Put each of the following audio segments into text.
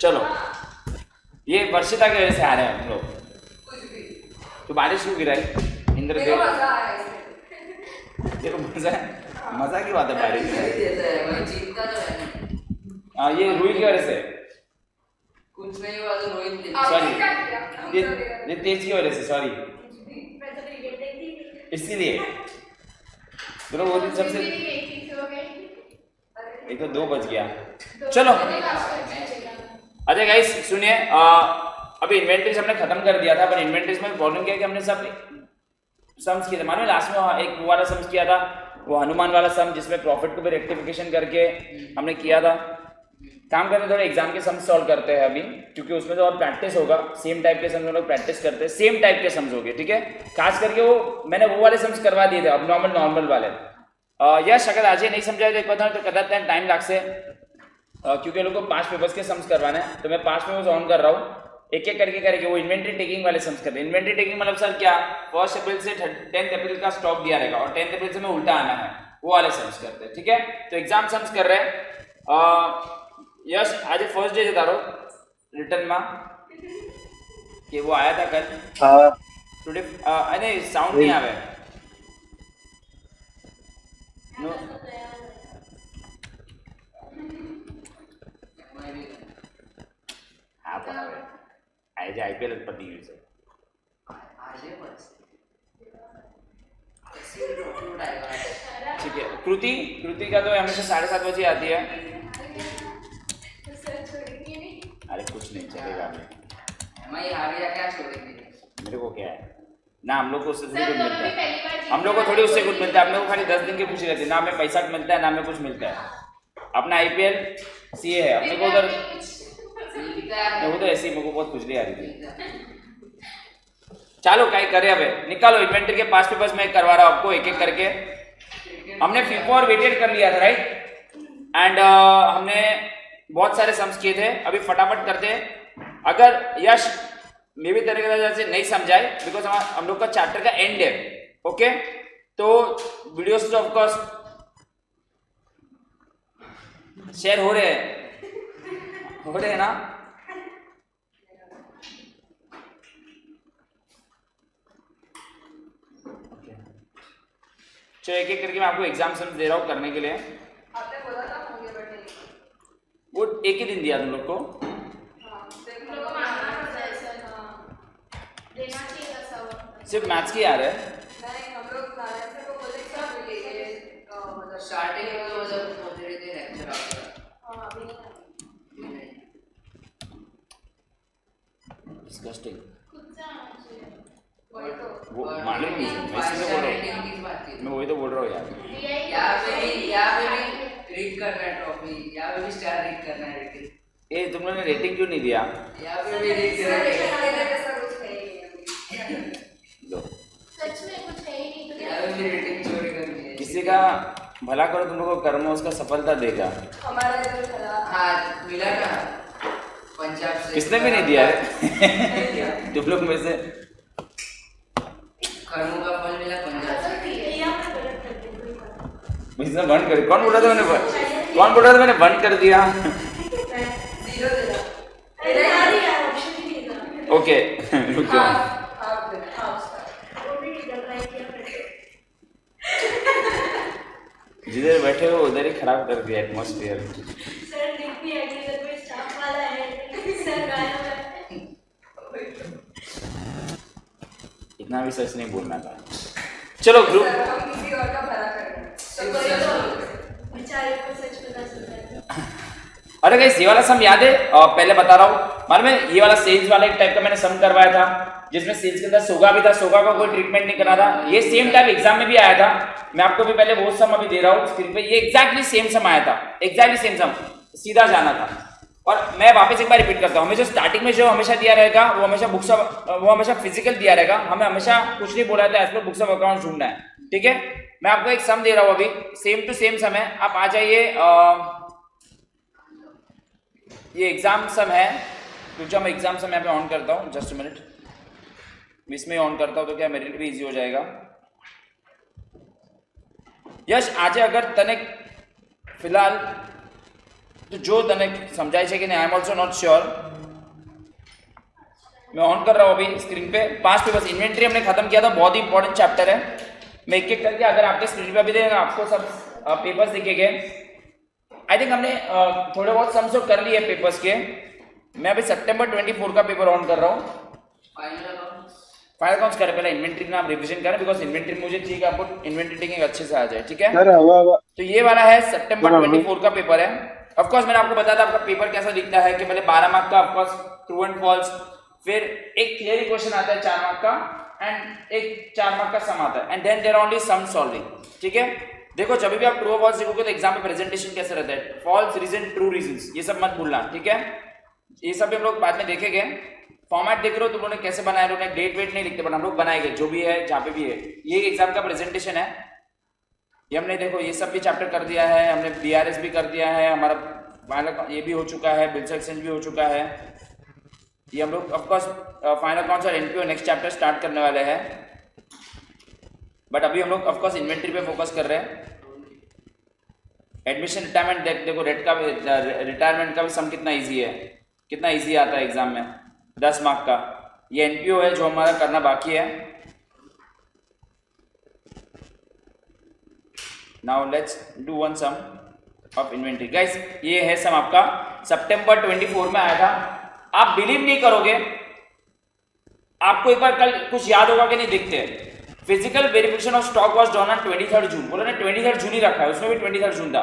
चलो, ये वर्षिता की वजह से आ रहे हैं हम लोग। तो बारिश क्यों गिराई इंद्रदेव? तेरे को मजा है? मजा की बात है बारिश में। हाँ, ये रूही की वजह से कुछ नहीं हुआ तो रोहित सॉरी, ये तेज की वजह से सॉरी, इसीलिए चलो वो दिन सबसे एक तो 2 बज गया। चलो अच्छा गाइस सुनिए, अभी इन्वेंटरीज हमने खत्म कर दिया था, पर इन्वेंटरीज में प्रॉब्लम क्या है कि हमने सब सम्स किए थे। मानो लास्ट में एक वो वाला सम्स किया था, वो हनुमान वाला सम जिसमें प्रॉफिट को भी रेक्टिफिकेशन करके हमने किया था। काम करते थोड़े एग्जाम के सम्स सॉल्व करते हैं अभी, क्योंकि उसमें तो और प्रैक्टिस होगा। सेम टाइप के सम्स हम लोग प्रैक्टिस करते हैं, सेम टाइप के सम्स हो गए, ठीक है। खास करके वो मैंने वो वाले सम्स करवा दिए थे, अब नॉर्मल वाले। यश अगर आज नहीं समझाए तो एक बार तो कदा टाइम लागसे, क्योंकि लोग को 5 पेपर्स के सम्स करवाने हैं, तो मैं 5 पेपर्स ऑन कर रहा हूँ, एक एक करके करेंगे। वो इन्वेंट्री टेकिंग वाले सम्स करते हैं। इन्वेंट्री टेकिंग मतलब सर क्या, 1 अप्रैल से 10 अप्रैल का स्टॉक दिया रहेगा और 10 अप्रैल से मैं उल्टा आना है, वो वाले सम्स करते हैं, ठीक है। तो एग्जाम सम्स कर रहे हैं। यश आज फर्स्ट डे जता रहो रिटर्न में कि वो आया था कल टुडे। अरे साउंड नहीं आवे नो। हाँ बराबर आज आईपीएल पति गई से ठीक है। कृति का तो हमेशा 7:30 बजे आती है। अरे कुछ नहीं चलेगा, मेरे को क्या है ना, हम लोग को उससे थोड़ी कुछ मिलता है, हम लोग को थोड़ी उससे कुछ मिलता है। हम लोग को खाली 10 दिन की खुशी रहती है, ना हमें पैसा मिलता है ना हमें कुछ मिलता है। अपना आईपीएल सीए है अपने को उधर, वो तो ऐसे ही मेरे को बहुत खुजली आ रही थी। चलो क्या करे, अब निकालो इन्वेंटरी के 5 पेपर्स मैं करवा रहा हूँ आपको एक एक करके। हमने फीफो और वेटेड कर लिया था राइट, एंड हमने बहुत सारे सम्स किए थे। अभी फटाफट करते हैं। अगर यश मे भी तरीके से नहीं समझाए, बिकॉज हम लोग का चैप्टर का एंड है, ओके। तो वीडियोस तो ऑफकोर्स शेयर हो रहे हैं ना। चलो एक एक करके मैं आपको एग्जाम सम्स दे रहा हूँ करने के लिए। आपने बोला था होंगे बट नहीं, वो एक ही दिन दिया तुम लोग को। सिर्फ मैथ्स की आ रहा है। नहीं हम लोग नारायण सर को बोले सब लेके मतलब स्टार्टिंग में तो जब होते रहते लेक्चर आता है। हां अभी नहीं डिस्गस्टिंग वही तो वो मालूम नहीं, मैं इसलिए बोल रहा हूँ, मैं वही तो बोल रहा हूँ यार। यहाँ पे भी रीड करना है ट्रॉफी, यहाँ पे भी स्टार रीड करना है रेटिंग। ए तुम लोगों ने रेटिंग क्यों नहीं दिया? यहाँ पे भी रीड करना है, सच में कुछ है ही नहीं, तो यहाँ पे भी रेटिंग चोरी करनी है। किसी का भला करो तुम लोग को कर्म उसका सफलता देगा। हमारा इधर चला हाँ मिला ना पंजाब से, किसने भी नहीं दिया है तुम लोग में से। कर्मों का फल मिला पंजाब से। इसने बंद कर, कौन बोला था मैंने बंद कर दिया? ओके रुक जाओ। जिधर बैठे हो उधर ही खराब कर दिया एटमॉस्फेयर। इतना भी सच नहीं बोलना था। चलो ग्रुप किसी और का भला करना। अरे गाइस ये वाला सम याद है? पहले बता रहा हूँ, मालूम है ये वाला सेल्स वाला एक टाइप का मैंने सम करवाया था, जिसमें सेल्स के अंदर सोगा भी था, सोगा का कोई ट्रीटमेंट नहीं करा था। ये सेम टाइप एग्जाम में भी आया था। मैं आपको भी पहले वो सम अभी दे रहा हूँ स्क्रीन पे। ये एग्जैक्टली सेम सम आया था, एग्जैक्टली सेम सम, सीधा जाना था। और मैं वापस एक बार रिपीट करता हूँ, हमें जो स्टार्टिंग में जो हमेशा दिया रहेगा वो हमेशा फिजिकल दिया रहेगा। हमें हमेशा कुछ नहीं बोला था as per books of account ढूंढना है, ठीक है। मैं आपको एक सम दे रहा हूँ अभी, सेम टू सेम सम है। आप आ जाइए, ये एग्जाम सम है। तो जब मैं एग्जाम सम यहाँ पे ऑन करता हूँ, जस्ट मिनट, इसमें ऑन करता हूँ तो क्या मेरे लिए भी इजी हो जाएगा। यश आज अगर तने फिलहाल તો જો તને સમજાય છે કે નહીં, I am also not sure. मैं ऑन कर रहा हूँ अभी स्क्रीन पे। 5 पेपर्स इन्वेंट्री हमने खत्म किया था, बहुत ही इंपॉर्टेंट चैप्टर है। मैं एक एक करके, अगर आपके स्क्रीन पे अभी देखेंगे आपको सब पेपर्स दिखेंगे। आई थिंक हमने थोड़े बहुत सम्स कर लिए पेपर्स के। मैं अभी सितंबर 24 का पेपर ऑन कर रहा हूँ। फाइनल अकाउंट्स करें, पहले इन्वेंट्री का आप रिवीजन करें, बिकॉज इन्वेंट्री मुझे चाहिए कि आपको इन्वेंट्री टेकिंग अच्छे से आ जाए, ठीक है। तो ये वाला है सितंबर 24 का पेपर है। ऑफ कोर्स मैंने आपको बताया था आपका पेपर कैसा दिखता है कि पहले 12 मार्क का of course true and false, फिर एक थियरी क्वेश्चन आता है 4 मार्क का, एंड एक 4 मार्क का सम आता है, and then there only sum solving, ठीक है। देखो जब भी आप ट्रू और फॉल्स लिखोगे तो एग्जाम में प्रेजेंटेशन कैसे रहता है, फॉल्स रीजन ट्रू रीजंस, ये सब मत भूलना, ठीक है। ये सब हम लोग बाद में देखेंगे। फॉर्मेट देख रहे हो तुम लोगों ने कैसे बनाया, लोगों ने डेट वेट नहीं लिखते, बट हम लोग बनाएंगे जो भी है जहाँ पे भी है। ये एग्जाम का प्रेजेंटेशन है। ये हमने देखो ये सब भी चैप्टर कर दिया है, हमने बीआरएस भी कर दिया है, हमारा फाइनल ये भी हो चुका है, बिल्स एक्सचेंज भी हो चुका है। ये हम लोग ऑफ कोर्स फाइनल अकाउंट्स और एनपीओ नेक्स्ट चैप्टर स्टार्ट करने वाले हैं, बट अभी हम लोग ऑफ कोर्स इन्वेंट्री पे फोकस कर रहे हैं। एडमिशन रिटायरमेंट देखो, रेट का रिटायरमेंट का भी सम कितना इजी है, कितना इजी आता है एग्जाम में, 10 मार्क का। ये एनपीओ है जो हमारा करना बाकी है। Now let's do one sum of inventory. Guys ये है सम आपका सितंबर 24 में आया था। आप बिलीव नहीं करोगे, आपको एक बार कल कुछ याद होगा कि नहीं, देखते हैं। Physical verification of stock was done on 23 जून। बोलो ने 23 जून ही रखा है, उसमें भी 23 जून था।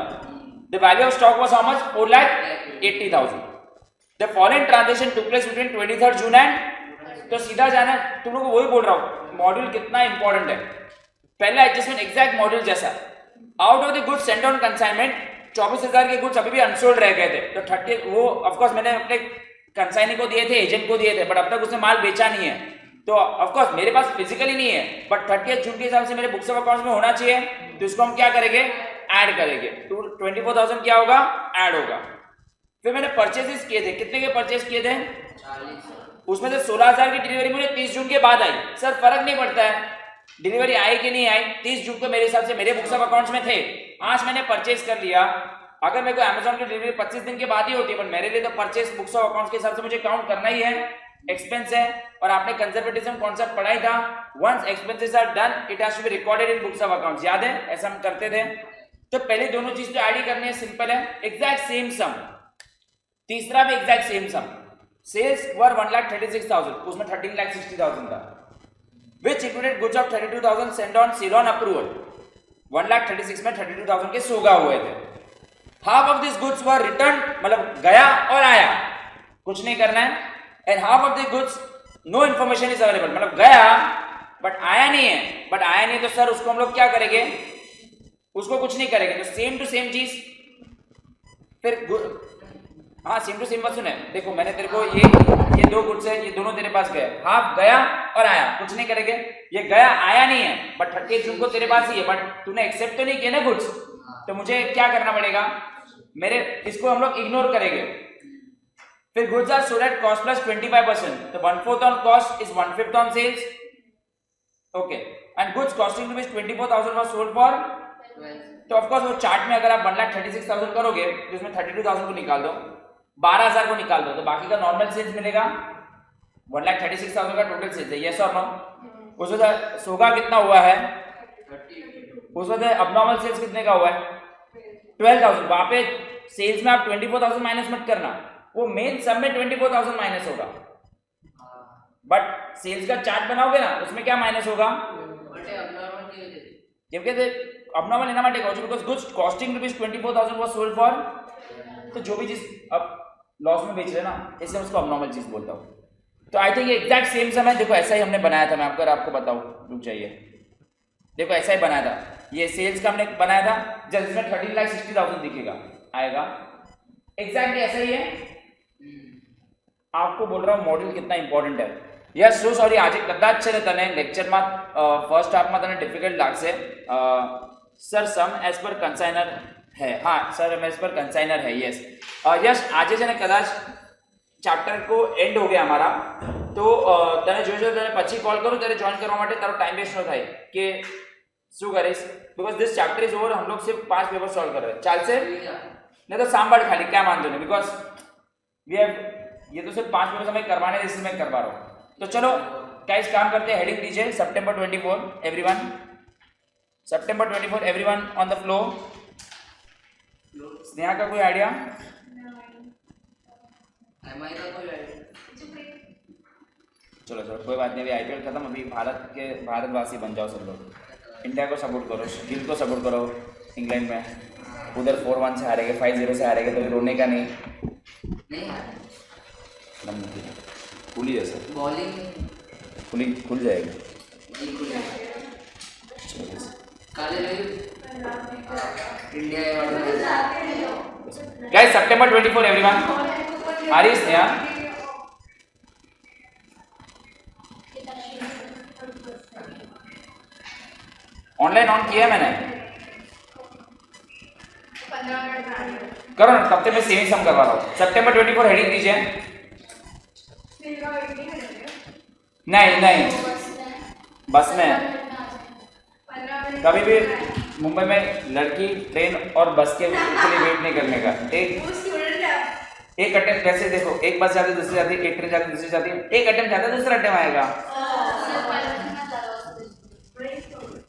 The value of stock was how much, 4,80,000। The following transaction took place between 23 June and, तो सीधा जाना, तुम लोग को वही बोल रहा हूँ, मॉड्यूल कितना इंपॉर्टेंट है। पहला एडजस्टमेंट एग्जैक्ट मॉड्यूल जैसा। Out of the goods Saint on consignment 24,000 के गुड्स अभी भी अनसोल्ड रह गए थे, तो 30 वो ऑफ कोर्स मैंने अपने कंसाइनी को दिए थे, एजेंट को दिए थे, बट अब तक उसने माल बेचा नहीं है। तो ऑफ कोर्स मेरे पास फिजिकली नहीं है, बट 30 जून के हिसाब से मेरे बुक्स ऑफ अकाउंट्स में होना चाहिए, तो इसको हम क्या करेंगे, ऐड करेंगे। तो 24,000 क्या होगा, ऐड होगा। फिर मैंने परचेजेस किए थे, कितने के परचेज किए थे, 40। उसमें से 16,000 की डिलीवरी मुझे 30 जून के बाद आई। सर फर्क नहीं पड़ता है डिलीवरी आई कि नहीं आई, 30 जून को मेरे हिसाब से मेरे बुक्स ऑफ अकाउंट्स में थे। आज मैंने परचेज कर लिया, अगर मेरे को अमेजॉन की डिलीवरी 25 दिन के बाद ही होती है, पर मेरे लिए तो परचेज बुक्स ऑफ अकाउंट्स के हिसाब से मुझे काउंट करना ही है, एक्सपेंस है। और आपने कंजर्वेटिज्म कॉन्सेप्ट पढ़ा ही था, once expenses are done it has to be recorded in books of accounts, याद है, ऐसा हम करते थे। तो पहले दोनों चीज तो ऐड ही करनी है, सिंपल है, एग्जैक्ट सेम सम। तीसरा भी एग्जैक्ट सेम सम, सेल्स वर 1,36,000, उसमें 13,60,000 था, which included goods of 32,000 sent on sale on approval। 1,36,000 में 32,000 के सोगा हुए थे। Half of this goods were return, मतलब गया और आया, कुछ नहीं करना है। And half of the goods no information is available, मतलब गया बट आया नहीं है, बट आया नहीं तो सर उसको हम लोग क्या करेंगे, उसको कुछ नहीं करेंगे। तो सेम टू सेम चीज, फिर हाँ सेम टू सेम मत सुने, देखो मैंने तेरे को ये 2 गुड्स है, ये दोनों तेरे पास गए, हाफ गया और आया, कुछ नहीं करेंगे। ये गया आया नहीं है, बट 30 जून को तेरे पास ही है, बट तूने एक्सेप्ट तो नहीं किया ना गुड्स, तो मुझे क्या करना पड़ेगा, मेरे इसको हम लोग इग्नोर करेंगे। फिर goods are sold at cost plus 25%, तो 1/4 on cost is 1/5 on sales, okay. And goods costing rupees 24,000 was sold for, तो ऑफ कोर्स वो चार्ट में अगर आप 1,36,000 करोगे तो इसमें 32,000 को निकाल दो, 12,000 को निकाल दो, तो बाकी का नॉर्मल सेल्स मिलेगा। 1,36,000 का टोटल सेल्स है, यस और नो। उस वक्त सोगा कितना हुआ है, उस वक्त अबनॉर्मल सेल्स कितने का हुआ है, 12,000। वहां पे सेल्स में आप 24,000 माइनस मत करना, वो मेन सब में 24,000 माइनस होगा, बट सेल्स का चार्ट बनाओगे ना उसमें क्या माइनस होगा, क्योंकि अबनॉर्मल लेना पड़ेगा, because goods costing rupees 24,000 was sold for, तो जो भी चीज अब लॉस में बेच रहे ना, इसलिए उसको अबनॉर्मल चीज बोलता हूँ। तो आई थिंक ये एग्जैक्ट सेम समय, देखो ऐसा ही हमने बनाया था, मैं आपको बताऊं, रुक जाइए, देखो ऐसा ही बनाया था, ये सेल्स का हमने बनाया था, जब इसमें 13,60,000 दिखेगा आएगा, एग्जैक्टली ऐसा ही है। आपको बोल रहा हूँ मॉड्यूल कितना इंपॉर्टेंट है। यस सो सॉरी, આજે કદાચ છે ને તને લેક્ચરમાં ફર્સ્ટ હાફમાં તને ડિફિકલ્ટ लागશે। સર સમ એઝ પર કન્સાઇનર है, हाँ सर एस पर कंसाइनर है, यस यस। आज છે ને કદાચ ચેપ્ટર को एंड हो गया हमारा, तो તને જોજો, તને પછી કોલ કરું ત્યારે જોઈન કરવા માટે, તારો ટાઈમ વેસ્ટ ન થાય કે શું કરીશ, because this chapter is over, हम लोग सिर्फ 5 पेपर सॉल्व कर रहे हैं, ચાલશે? नहीं तो सांबाड़ खाली क्या मानते हो, बिकॉज वी हैव, ये तो सिर्फ 5 मिनट में करवाने इसलिए मैं करवा रहा हूँ। तो चलो गाइस काम करते हैं, हेडिंग दीजिए September 24 everyone, September 24 everyone on the flow. Sneha का कोई आइडिया? एमआई का कोई आइडिया? चलो चलो कोई बात नहीं, अभी आईपीएल खत्म, अभी भारतवासी बन जाओ सब लोग, इंडिया को सपोर्ट करो, दिल को सपोर्ट करो। इंग्लैंड में उधर 4-1 से हारेंगे, 5-0 से हारेंगे, तो रोने का नहीं, नहीं यार, खुली जैसे बॉलिंग खुल जाएगी। काले इंडिया गाइस September 24 एवरीवन, आ रही है स्नेहा? ऑनलाइन ऑन किया है मैंने, 15 मिनट करो ना, तब तक मैं सेम सम करवा रहा हूँ। September 24 हेडिंग दीजिए। नहीं बस में, कभी भी मुंबई में लड़की ट्रेन और बस के लिए वेट नहीं करने का। एक अटेम्प्ट, वैसे देखो, एक बस जाती है दूसरी जाती है, एक ट्रेन जाती है दूसरी जाती है, एक अटेम्प्ट जाता है दूसरा अटेम्प्ट आएगा,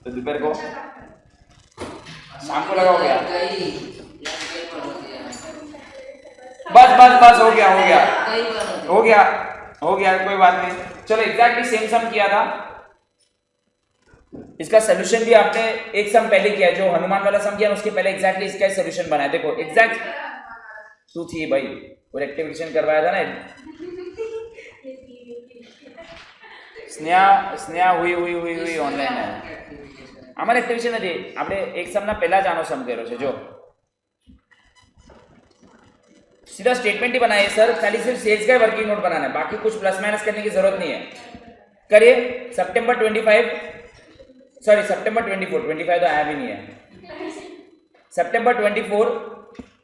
तो दोपहर को शाम को लगा हो गया। बस हो गया, कोई बात नहीं। चलो एग्जैक्टली सेम सम किया था, इसका सोल्यूशन भी आपने एक सम पहले किया, जो हनुमान वाला सम किया उसके पहले एग्जैक्टली इसका सोल्यूशन बनाया। देखो एग्जैक्ट तू थी भाई, वो रेक्टिफिकेशन करवाया था ना स्नेहा, हुई ऑनलाइन है हमारे एक्टिविटी નથી, આપણે એક સમના પહેલા જ આનો સમ કર્યો છે। જો सीधा स्टेटमेंट ही बनाइए सर, खाली सिर्फ सेल्स का वर्किंग नोट बनाना है, बाकी कुछ प्लस माइनस करने की जरूरत नहीं है। करिए September 24 तो आया भी नहीं है। September 24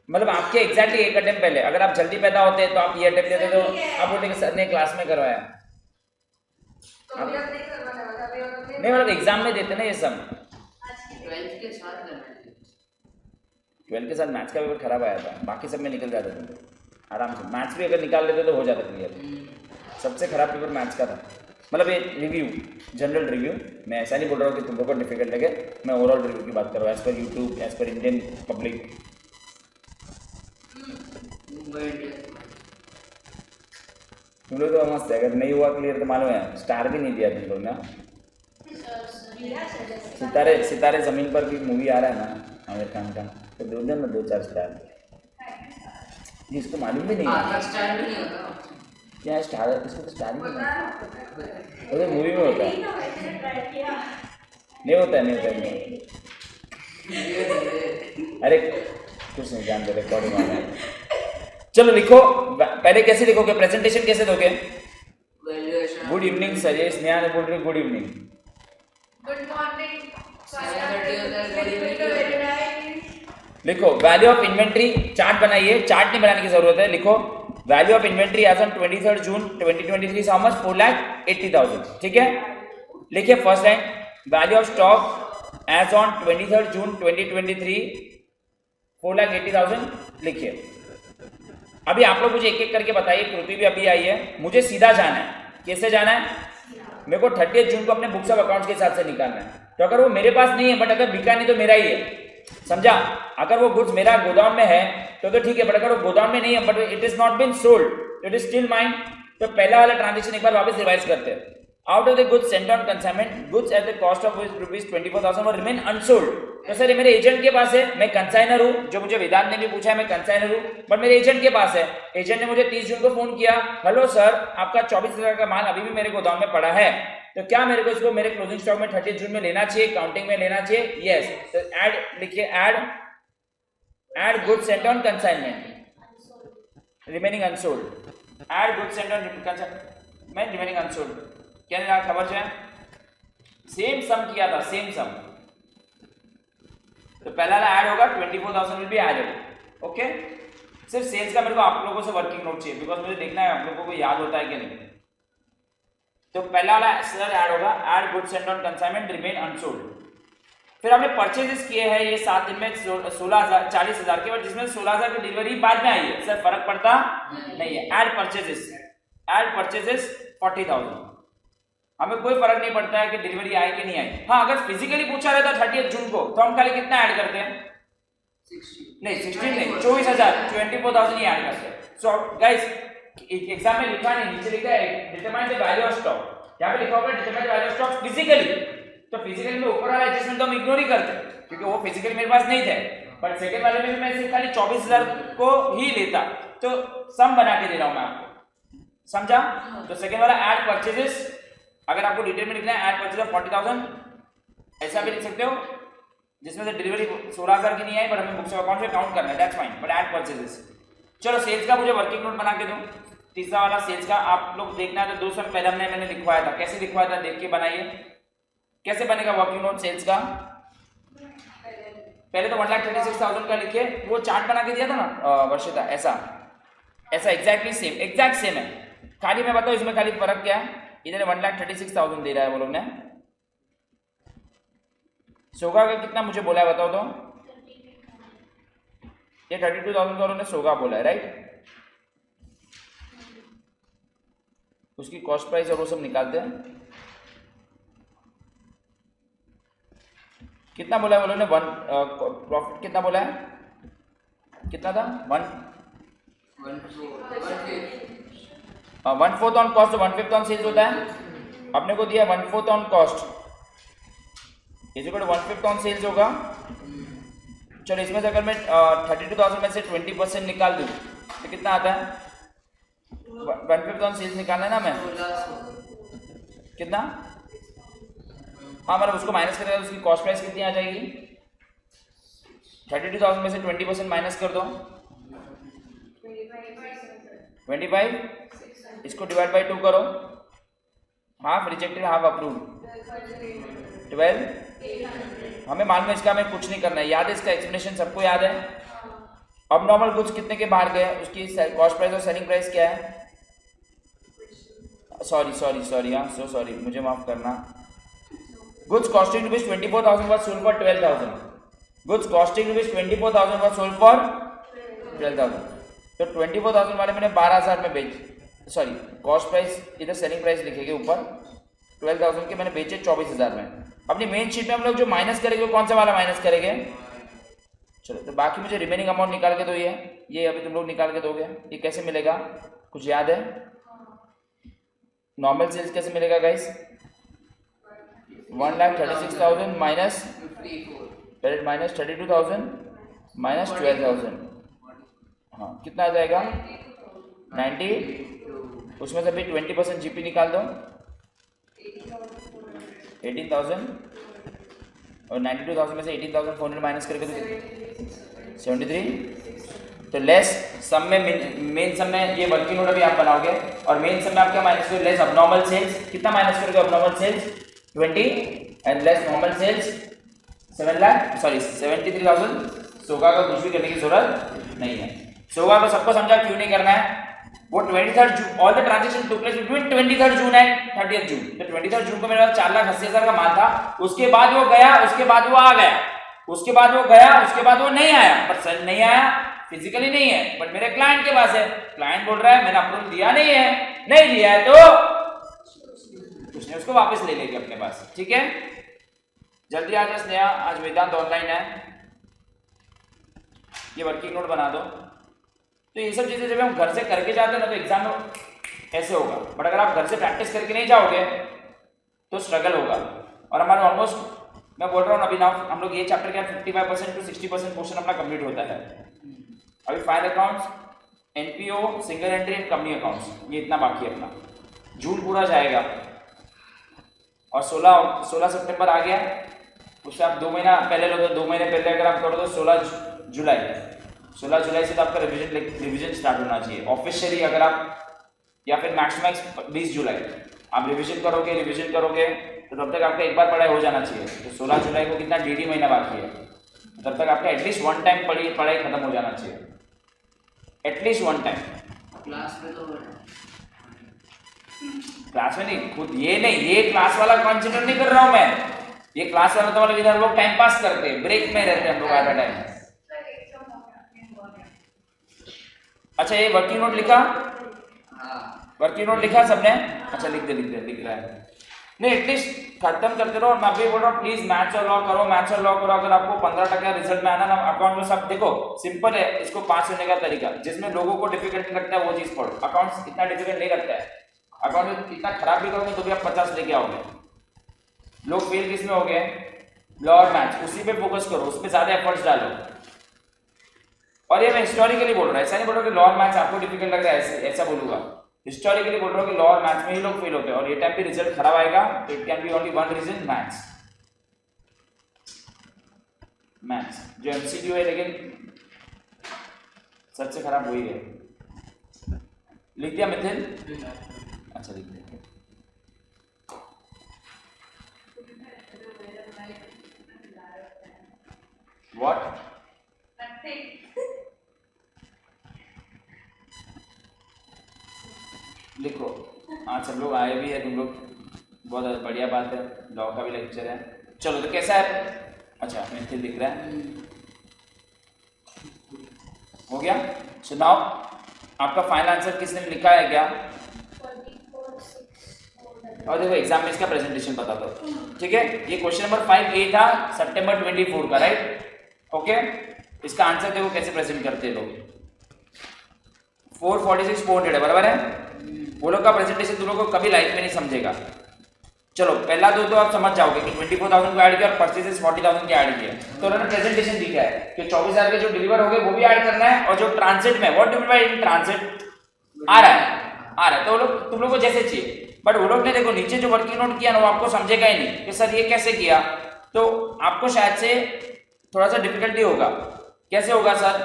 मतलब आपके एग्जैक्टली एक अटेम्प्ट पहले, अगर आप जल्दी पैदा होते तो आप ये अटेम्प्ट देते तो आप बोलते कि सर ने क्लास में करवाया, नहीं मतलब एग्जाम में देते ना ये सब। 12 के साथ मैथ्स का पेपर खराब आया था, बाकी सब में निकल जाते थे आराम से। मैथ्स भी अगर निकाल लेते तो हो जाता क्लियर। सबसे खराब पेपर मैथ्स का था, मतलब ये रिव्यू, जनरल रिव्यू, मैं ऐसा नहीं बोल रहा हूँ कि तुम लोग को डिफिकल्ट लगे, मैं ओवरऑल रिव्यू की बात कर रहा हूँ, एज पर यूट्यूब, एज पर इंडियन पब्लिक। तुम लोग तो मस्त है, अगर नहीं हुआ क्लियर तो मालूम है स्टार भी नहीं दिया तुम लोग ना। सितारे जमीन पर भी मूवी आ रहा है ना आमिर खान का, तो दो दिन में 2-4 स्टार, जिसको मालूम भी नहीं है क्या स्टार, इसको तो स्टार नहीं है, वो तो मूवी में होता है, नहीं होता है। अरे कुछ नहीं जानते, रिकॉर्डिंग आ रहा है। चलो लिखो, पहले कैसे लिखोगे, प्रेजेंटेशन कैसे दोगे? गुड इवनिंग सर, ये स्नेहा ने बोल रही गुड इवनिंग। गुड मॉर्निंग, लिखो वैल्यू ऑफ इन्वेंट्री, चार्ट बनाइए, चार्ट नहीं बनाने की जरूरत है, लिखो value of inventory as on 23 June 2023 how much, 4,80,000, ठीक है। लिखिए first line, value of stock as on 23 June 2023 4,80,000 लिखिए। अभी आप लोग मुझे एक एक करके बताइए, कृति भी अभी आई है, मुझे सीधा जाना है। कैसे जाना है? मेरे को 30 जून को अपने बुक्स ऑफ अकाउंट्स के हिसाब से निकालना है, तो अगर वो मेरे पास नहीं है, बट अगर बिका नहीं तो मेरा ही है, समझा? अगर वो गुड्स मेरा गोदाम में है तो ठीक है, बट अगर वो गोदाम में नहीं है, but it is not been sold, it is still mine, तो पहला वाला ट्रांजेक्शन एक बार वापस रिवाइज करते हैं। Out of the goods Saint on consignment, goods at the cost of ₹24,000 और रिमेन अनसोल्ड, तो सर ये मेरे एजेंट के पास है, मैं कंसाइनर हूं, जो मुझे वेदांत ने भी पूछा है, मैं कंसाइनर हूं, बट मेरे एजेंट के पास है। एजेंट ने मुझे 30 जून को फोन किया, हेलो सर आपका 24,000 का माल अभी भी मेरे गोदाम में पड़ा है, तो क्या मेरे को इसको मेरे क्लोजिंग स्टॉक में 30 जून में लेना चाहिए, काउंटिंग में लेना चाहिए? यस, तो ऐड लिखिए, add goods Saint on consignment remaining unsold, add goods Saint on consignment remaining unsold. क्या नहीं खबर है? सेम सम किया था, सेम सम, तो पहला ऐड होगा, 24,000 विल बी एडेड, ओके। सिर्फ सेल्स का मेरे को आप लोगों से वर्किंग नोट चाहिए, बिकॉज मुझे देखना है आप लोगों को याद होता है कि नहीं। तो पहला वाला सर ऐड होगा, add goods Saint on consignment remain unsold. फिर हमने परचेजेस किए हैं ये 7 दिन में 16,000 40,000 के, बाद जिसमें 16,000 की डिलीवरी बाद में आई है, सर फर्क पड़ता नहीं है। ऐड परचेजेस 40,000, हमें कोई फर्क नहीं पड़ता है कि डिलीवरी आई कि नहीं आई। हाँ, अगर फिजिकली पूछा रहता 30 जून को तो हम खाली कितना ऐड करते हैं, 16 नहीं 24,000 24,000 ही ऐड करते हैं। सो गाइस एग्जाम में लिखा नहीं, नीचे लिखा है determine the value of stock, यहाँ पे लिखा होगा determine the value of stock physically, तो फिजिकली में ऊपर वाला एडजस्टमेंट तो हम इग्नोर ही करते क्योंकि वो फिजिकली मेरे पास नहीं थे, बट सेकंड वाले में भी मैं सिर्फ खाली 24,000 को ही लेता, तो सम बना के दे रहा हूं मैं आपको, समझा? तो सेकंड वाला ऐड परचेजेस, अगर आपको डिटेल में लिखना है ऐड परचेज ऑफ 40,000 ऐसा भी लिख सकते हो, जिसमें से डिलीवरी 16,000 की नहीं आई, पर हमें बुक्स ऑफ अकाउंट में काउंट करना है, that's fine, but add purchases. चलो सेल्स का मुझे वर्किंग नोट बना के दो, तीसरा वाला सेल्स का आप लोग देखना है तो 2 साल पहले मैंने लिखवाया था, कैसे लिखवाया था देख के बनाइए। कैसे बनेगा वर्किंग नोट सेल्स का? पहले तो 1,36,000 का लिखे, वो चार्ट बना के दिया था ना वर्षिता, ऐसा एग्जैक्टली सेम, एग्जैक्ट सेम है, खाली मैं बताऊं इसमें खाली फर्क क्या है, इधर 1,36,000 दे रहा है वो लोग ने। सोगा का कितना मुझे बोला है बताओ तो, ये 32,000 का उन्होंने सोगा बोला है, राइट? उसकी कॉस्ट प्राइस और वो सब निकालते हैं, कितना बोला है वो लोग ने, प्रॉफिट कितना बोला है, कितना था 1/4 ऑन कॉस्ट, 1/5 ऑन सेल्स होता है, अपने को दिया 1/4 on cost is equal to 1/5 on sales होगा। चलो इसमें से अगर मैं 32,000 में से 20% निकाल दूं तो कितना आता है, 1/5 ऑन सेल्स निकालना है ना मैं, कितना, हाँ मतलब उसको माइनस करेगा तो उसकी कॉस्ट प्राइस कितनी आ जाएगी, 32,000 में से 20% माइनस कर दो 25, इसको डिवाइड बाई 2 करो, हाफ रिजेक्टेड हाफ अप्रूव्ड 12, हमें मालूम है इसका, हमें कुछ नहीं करना है, याद है इसका एक्सप्लेनेशन सबको याद है। अब नॉर्मल गुड्स कितने के बाहर गए, उसकी कॉस्ट प्राइस और सेलिंग प्राइस क्या है, सॉरी हाँ सो सॉरी, मुझे माफ करना, goods costing rupees 24,000 was sold for 12,000, goods costing rupees 24,000 was sold for 12,000, तो 24,000 वाले मैंने 12,000 में बेच, सॉरी कॉस्ट प्राइस इधर सेलिंग प्राइस लिखेंगे ऊपर, 12,000 के मैंने बेचे 24,000 में। अपनी मेन शीट में हम लोग जो माइनस करेंगे कौन सा वाला माइनस करेंगे, चलो तो बाकी मुझे रिमेनिंग अमाउंट निकाल के दो, ये अभी तुम लोग निकाल के दोगे, ये कैसे मिलेगा कुछ याद है, नॉर्मल सेल्स कैसे मिलेगा गाइस, 1,36,000 माइनस 32,000 माइनस 12,000, हाँ कितना आ जाएगा 90, उसमें से भी 20% जीपी निकाल दो 18,000 और 92,000 में से 18,400 माइनस करके तो 73, तो लेस सम में मेन सम में ये वर्किंग नोट अभी आप बनाओगे और मेन सम में आप क्या माइनस करोगे, लेस अबनॉर्मल सेल्स, कितना माइनस करोगे abnormal sales 20 and less normal sales 73,000। सोगा का कुछ भी करने की जरूरत नहीं है, सोगा को सबको समझा क्यों नहीं करना है, वो 23rd June, all the transaction took place between 23rd June and 30th जून, तो 23rd जून को मेरे पास 4,80,000 का माल था, उसके बाद वो गया, उसके बाद वो आ गया, उसके बाद वो गया, उसके बाद वो नहीं आया, पर सर नहीं आया फिजिकली नहीं है, बट मेरे क्लाइंट के पास है, क्लाइंट बोल रहा है मैंने अप्रूवल दिया नहीं है, नहीं दिया है तो उसने उसको वापस ले लेंगे अपने पास, ठीक है। जल्दी आ जाए स्नेहा, आज वेदांत ऑनलाइन है, ये वर्किंग नोट बना दो। तो ये सब चीजें जब हम घर से करके जाते हैं ना तो एग्जाम में ऐसे होगा, बट अगर आप घर से प्रैक्टिस करके नहीं जाओगे तो स्ट्रगल होगा। और हमारा ऑलमोस्ट मैं बोल रहा हूँ अभी ना हम लोग ये चैप्टर का 55% टू 60% पोर्शन अपना कंप्लीट होता है। अभी final accounts, NPO, single entry and company accounts, ये इतना बाकी है अपना, जून पूरा जाएगा और 16 सितंबर आ गया, उससे आप 2 महीना पहले लोगे, 2 महीने पहले अगर आप करो तो 16 जुलाई से तो आपका रिवीजन स्टार्ट होना चाहिए ऑफिशियली, अगर आप या फिर मैक्स 20 जुलाई आप रिवीजन करोगे तो तब तक आपका एक बार पढ़ाई हो जाना चाहिए। तो 16 जुलाई को कितना डेढ़ महीना बाकी है, तब तक आपका एटलीस्ट 1 टाइम पढ़ाई खत्म हो जाना चाहिए, एटलीस्ट 1 टाइम। क्लास में तो क्लास में नहीं, खुद ये नहीं, ये क्लास वाला कंसिडर नहीं कर रहा हूं मैं, ये क्लास वाला तो मतलब इधर लोग टाइम पास करते हैं, ब्रेक में रहते हैं हम लोग आधा टाइम। अच्छा ये वर्किंग नोट लिखा, वर्किंग नोट लिखा सबने? अच्छा लिख रहा है। नहीं एटलीस्ट खत्म करते रहो। मैं भी बोल रहा हूँ प्लीज मैथ्स और लॉ करो, मैथ्स और लॉ करो। अगर आपको 15% रिजल्ट में आना ना अकाउंट में, सब देखो सिंपल है, इसको पास होने का तरीका। जिसमें लोगों को डिफिकल्ट लगता है वो चीज पढ़ो। अकाउंट्स इतना डिफिकल्ट नहीं लगता है। अकाउंट में इतना खराब भी करोगे तो भी आप 50 लेके आओगे। लोग फेल किस में हो गए? लॉ और मैथ्स, उसी पे फोकस करो, उसमें ज्यादा एफर्ट्स डालो। और ये मैं हिस्टोरिकली बोल रहा हूँ, ऐसा नहीं बोल रहा कि लॉ और मैथ्स आपको डिफिकल्ट लग रहा है, ऐसा बोलूंगा। हिस्टोरिकली बोल रहा हूँ कि लॉ और मैथ्स में ही लोग फेल होते हैं, और ये टाइम पे रिजल्ट खराब आएगा। It can be only one reason, maths. Maths जो एमसीक्यू है, लेकिन सबसे खराब वही है। लिख दिया मिथिल? अच्छा लिख दिया। व्हाट? लिखो। आज सब लोग आए भी है, तुम लोग, बहुत बढ़िया बात है। लॉ का भी लेक्चर है। चलो तो कैसा है? अच्छा मिथिल दिख रहा है, हो गया। सुनाओ आपका फाइनल आंसर किसने लिखा है क्या? और देखो एग्जाम में इसका प्रेजेंटेशन बता दो, ठीक है। ये क्वेश्चन नंबर 5A था, सितंबर 24 का, राइट? ओके, इसका आंसर देखो कैसे प्रेजेंट करते हैं लोग। 446 400 है, बराबर है। वो लोग का प्रेजेंटेशन तुम लोग को कभी लाइफ में नहीं समझेगा। चलो पहला दो तो आप समझ जाओगे कि 24,000 को ऐड किया और परचेजेस 40,000 के ऐड किया, तो उन्होंने प्रेजेंटेशन दिखा है कि 24,000 के जो डिलीवर हो गए वो भी ऐड करना है, और जो ट्रांजिट में, what do mean by transit, आ रहा है, तो वो लोग तुम लोग को जैसे चाहिए। बट वो लोग ने देखो नीचे जो वर्किंग नोट किया ना, वो आपको समझेगा ही नहीं कि सर ये कैसे किया, तो आपको शायद से थोड़ा सा डिफिकल्टी होगा। कैसे होगा सर?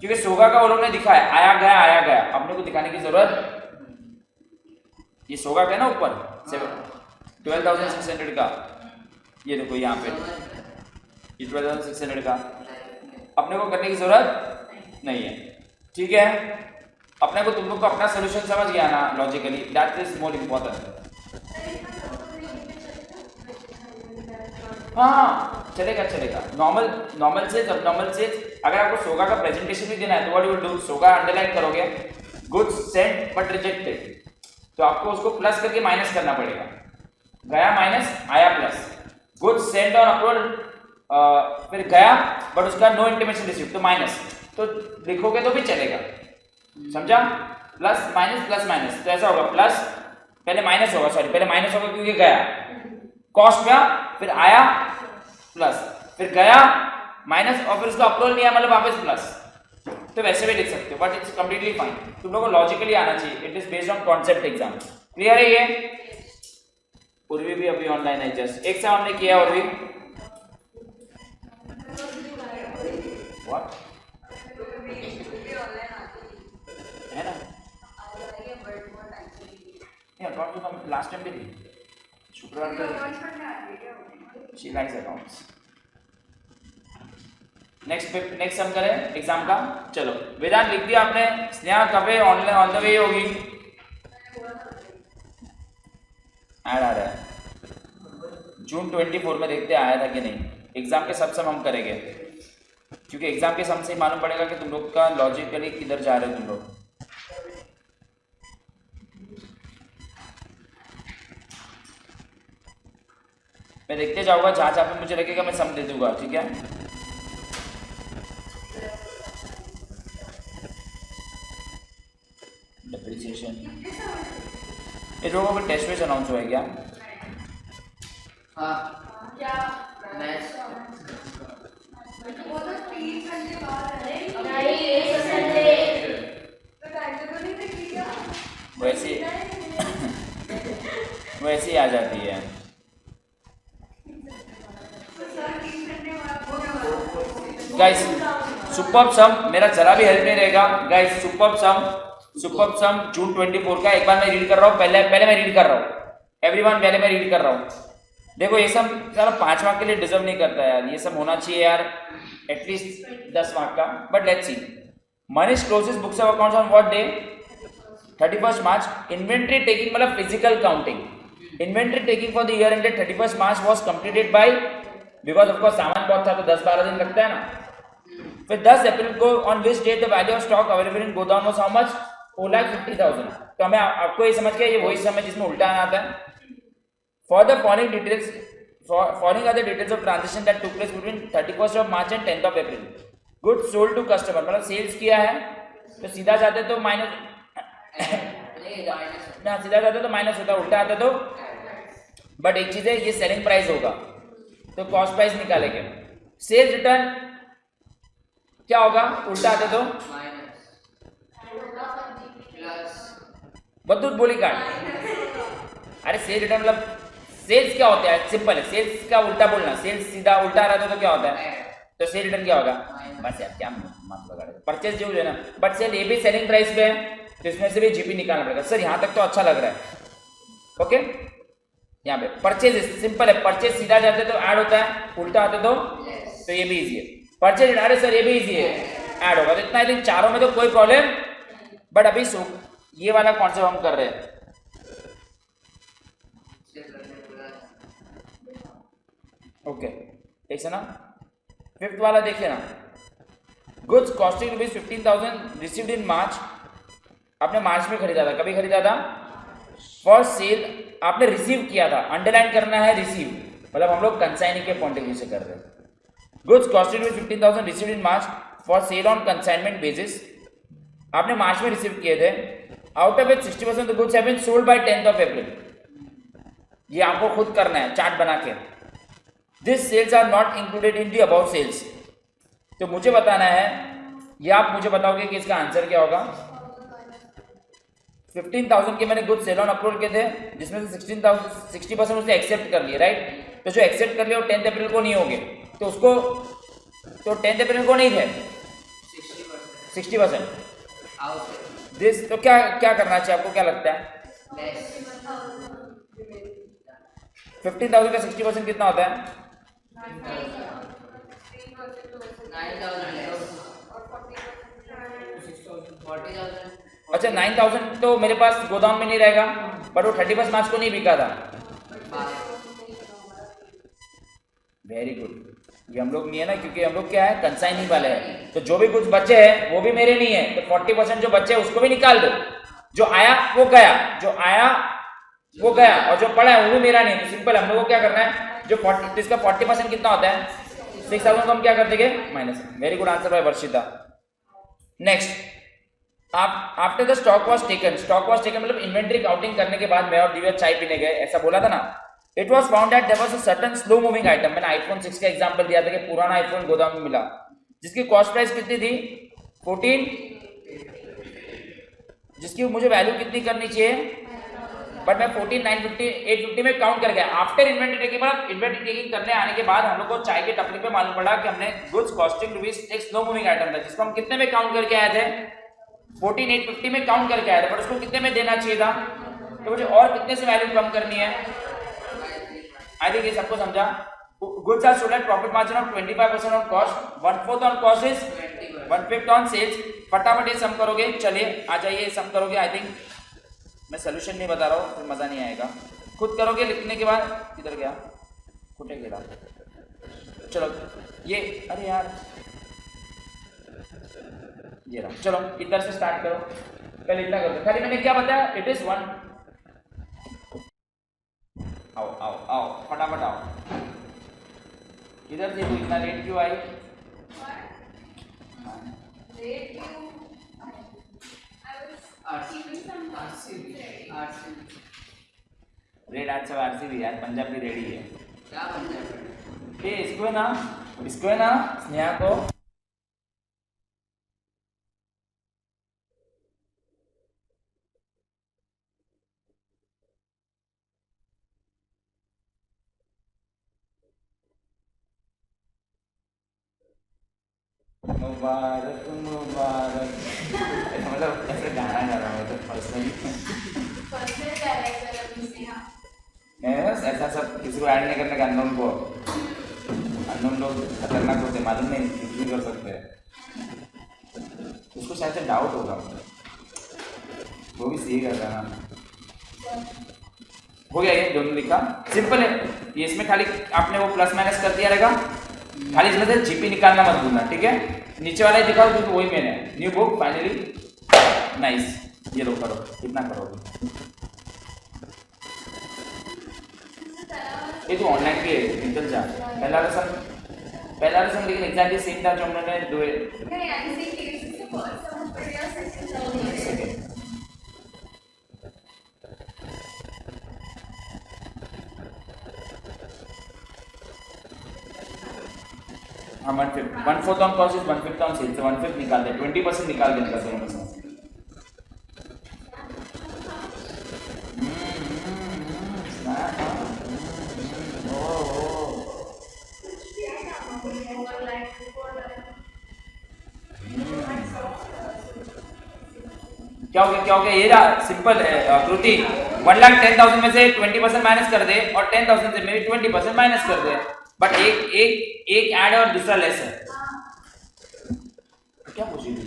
क्योंकि सोगा का वो लोग ने दिखा है, आया गया, अपने को दिखाने की जरूरत। ये सोगा का है ना ऊपर 12,600 का, ये देखो यहाँ पे ये 12,600 का, अपने को करने की जरूरत नहीं है, ठीक है। अपने को, तुम लोग को अपना सोल्यूशन समझ गया ना logically, that is more important. हाँ चलेगा। नॉर्मल से अगर आपको सोगा का प्रेजेंटेशन भी देना है तो what you will do, SOGA underline करोगे, गुड्स सेंट बट रिजेक्टेड, तो आपको उसको प्लस करके माइनस करना पड़ेगा। गया माइनस, आया plus. Goods Saint on approval, फिर गया बट उसका नो इंटीमेशन रिसीव, तो माइनस, तो लिखोगे तो भी चलेगा, समझा? प्लस माइनस, तो ऐसा होगा प्लस, पहले माइनस होगा, क्योंकि गया कॉस्ट गया, फिर आया प्लस, फिर गया माइनस, और फिर उसका अप्रूवल नहीं आया मतलब वापस प्लस। तो वैसे भी लिख सकते हो, बट इट्स कंप्लीटली फाइन। तुम लोगों को लॉजिकली आना चाहिए। It is based on concept exam. Clear है ये? उर्वी भी अभी ऑनलाइन है, जस्ट एक से हमने किया। उर्वी व्हाट है ना, ये अकाउंट तो हम लास्ट टाइम भी थी, शुक्रवार को शी लाइक्स अकाउंट्स। नेक्स्ट हम करें एग्जाम का। चलो वेदांत लिख दिया आपने, स्नेहा कब ऑनलाइन ऑन द वे होगी, ऐड आ रहा है जून 24 में, देखते आया था कि नहीं। एग्जाम के सब हम करेंगे, क्योंकि एग्जाम के सम से ही मालूम पड़ेगा कि तुम लोग का लॉजिकली किधर जा रहे हो तुम लोग। मैं देखते जाऊंगा, जहां पे मुझे लगेगा मैं सम दे दूंगा, ठीक है। डिप्रिसिएशन ये लोगों को टेस्ट में अनाउंस हुआ है क्या? हाँ क्या मैथ्स वो तो 3 घंटे बाद है, नहीं एक संडे तो टाइम तो नहीं देखी क्या? वैसे ही आ जाती है। तो सर 3 घंटे बाद गाइस सुपर्ब सम, मेरा जरा भी हेल्प नहीं रहेगा गाइस। सुपर्ब सम जून 24 का, एक बार मैं रीड कर रहा हूँ, पहले मैं रीड कर रहा हूँ, एवरीवन पहले मैं रीड कर रहा हूँ। देखो ये सब सारा 5 मार्क के लिए डिजर्व नहीं करता है यार, ये सब होना चाहिए यार एटलीस्ट 10 मार्क का। But let's see, Manish closes books of accounts on what day? 31 March. Inventory taking मतलब physical counting, inventory taking for the year ended 31 March was completed by because of course सामान बहुत था तो 10-12 दिन लगता है ना। फिर 10 अप्रैल को on which date the value of stock available in godam was how much 4,50,000। तो हमें आपको ये समझ के ये वही समय जिसमें उल्टा आना आता है। For the following details following are the details of transaction that took place between 31st of March and 10th of April. Goods sold to customer, मतलब सेल्स किया है तो सीधा जाते तो माइनस ना, सीधा जाते तो माइनस होता, उल्टा आता तो। बट एक चीज है, ये सेलिंग प्राइस होगा तो कॉस्ट प्राइस निकालेंगे। सेल्स रिटर्न क्या होगा, उल्टा आते तो बदूत बोली काट। अरे सेल्स रिटर्न मतलब सेल्स क्या होता है, सिंपल है, सेल्स का उल्टा बोलना। सेल्स सीधा उल्टा रहता तो क्या होता है, तो सेल रिटर्न क्या होगा, बस यार क्या मत लगा रहे, परचेज जो है ना। बट सेल ये भी सेलिंग प्राइस पे है तो इसमें से भी जीपी निकालना पड़ेगा। सर यहाँ तक तो अच्छा लग रहा है। ओके, यहाँ पे परचेज सिंपल है, परचेज सीधा जाते तो ऐड होता है, उल्टा आते तो ये भी इजी है। परचेज, अरे सर ये भी इजी है, ऐड होगा। तो इतना आई थिंक चारों में तो कोई प्रॉब्लम। बट अभी ये वाला कॉन्सेप्ट हम कर रहे हैं। ओके, ठीक है ना। फिफ्थ वाला देखिए ना, goods costing rupees 15,000 received in March. आपने मार्च में खरीदा था, कभी खरीदा था, फॉर सेल आपने रिसीव किया था। अंडरलाइन करना है रिसीव, मतलब हम लोग कंसाइनिंग के पॉइंट ऑफ व्यू से कर रहे हैं। Goods costing rupees 15,000 received in March for sale on consignment basis. आपने मार्च में रिसीव किए थे। Out of it 60% goods have been sold by 10th of April. ये आपको खुद करना है चार्ट बना के। This sales are not included in the about sales. तो मुझे बताना है, ये आप मुझे बताओगे कि इसका आंसर क्या होगा। 15,000 के मैंने गुड सेल ऑन अप्रूवल किए थे, जिसमें से 60% उसने एक्सेप्ट कर लिए, राइट। तो जो एक्सेप्ट कर लिया वो 10th अप्रैल को नहीं होंगे, तो उसको तो 10th अप्रैल को नहीं थे 60%। दिस तो क्या क्या करना चाहिए आपको, क्या लगता है। 15,000 का 60% कितना होता है, 40,000। अच्छा 9,000 तो मेरे पास गोदाम में नहीं रहेगा, पर वो 31 मार्च को नहीं बिका था। वेरी गुड, ये हम लोग नहीं है ना, क्योंकि हम लोग क्या है, कंसाइनिंग वाले हैं। तो जो भी कुछ बचे हैं वो भी मेरे नहीं है, तो 40% जो बचे हैं उसको भी निकाल दो। जो आया वो गया, जो आया वो गया, और जो पड़ा है वो भी मेरा नहीं। तो सिंपल हम लोग को क्या करना है, जो 40 तो इसका 40% कितना होता है, 6,000 को हम क्या कर देंगे, minus. Very good answer by Varshita. Next, आप after the stock was taken, stock was taken मतलब इन्वेंटरी काउंटिंग करने के बाद मैं और दिव्या चाय पीने गए, ऐसा बोला था ना। It was found that there was a certain slow moving item. मैंने आईफोन 6 का एग्जांपल दिया था कि पुराना आईफोन गोदाम में मिला, जिसकी कॉस्ट प्राइस कितनी थी 14, जिसकी मुझे वैल्यू कितनी करनी चाहिए, बट मैं 14, 950, 850 में काउंट कर गया। आफ्टर इन्वेंटरी टेकिंग, मतलब इन्वेंटरी टेकिंग करने आने के बाद हम लोग को चाय के टपरी पे मालूम पड़ा कि हमने गुड्स कॉस्टिंग रुपीज एक स्लो मूविंग आइटम था, जिसको हम कितने में काउंट करके आए थे, 14,850 में काउंट करके आया था, पर उसको कितने में देना चाहिए था। तो मुझे और कितने से वैल्यू कम करनी है। आई थिंक ये सबको समझा। Goods are sold at profit margin of 25% on cost, 1/4 on cost is 1/5 on sales. फटाफट ये सम करोगे, चलिए आ जाइए सम करोगे। आई थिंक मैं सोल्यूशन नहीं बता रहा हूँ, फिर मजा नहीं आएगा, खुद करोगे। लिखने के बाद किधर गया, खुटे गिरा। चलो ये, अरे यार ये रहा, चलो इधर से स्टार्ट करो, पहले इतना करो। खाली मैंने क्या बताया, इट इज 1। आओ आओ आओ फटाफट आओ, इधर से इतना लेट क्यों आई। रेड आज सब आरसीबी यार, पंजाब भी रेडी है। क्या पंजाब, ये इसको है ना स्नेहा को मुबारक मुबारक, मतलब ऐसे गाना गा रहा हूँ तो पर्सनली ऐसा सब किसी को ऐड नहीं करने का। अननोन को, अननोन लोग खतरनाक होते, मालूम नहीं, कुछ भी कर सकते हैं। उसको शायद से डाउट होगा, वो भी सही कर रहा है ना। हो गया, ये दोनों लिखा, सिंपल है ये। इसमें खाली आपने वो प्लस माइनस कर दिया रहेगा, खाली इसमें से जीपी निकालना मत भूलना, ठीक है। नीचे वाला ही दिखाओ क्योंकि वही मैंने न्यू बुक फाइनली नाइस, ये लो करो, कितना करोगे। ये तो ऑनलाइन भी है, निकल जा। पहला लेसन लेकिन एग्जैक्टली सेम था जो हमने दो नहीं, ऐसे केसेस से फर्स्ट समझ पड़ गया, सेकंड हाँ 1/4 on cost is 1/5 on sales, 1/5 निकाल दे, 20% निकाल दे इनका दोनों में से। क्या हो गया, ये रहा सिंपल है कृति। 1,10,000 में से 20% माइनस कर दे और 10,000 से मेरी 20% माइनस कर दे, बट एक ऐड और दूसरा लेस है। क्या पूछी थी?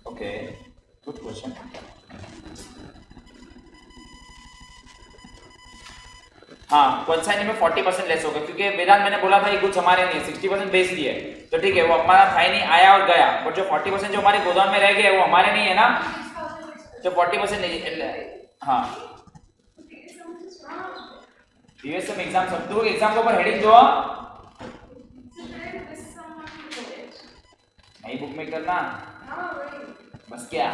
Okay, good question. हाँ, कंसाइनमेंट में 40% लेस होगा क्योंकि वेदांत मैंने बोला था ये कुछ हमारे नहीं है, 60% बेच दिए, तो ठीक है वो हमारा था ही नहीं, आया और गया, बट जो 40% जो हमारे गोदाम में रह गए वो हमारे नहीं है ना, जो 40% नहीं। हाँ यूएसएम एग्जाम, सब तो एग्जाम के ऊपर हेडिंग दो, नई बुक में करना, बस क्या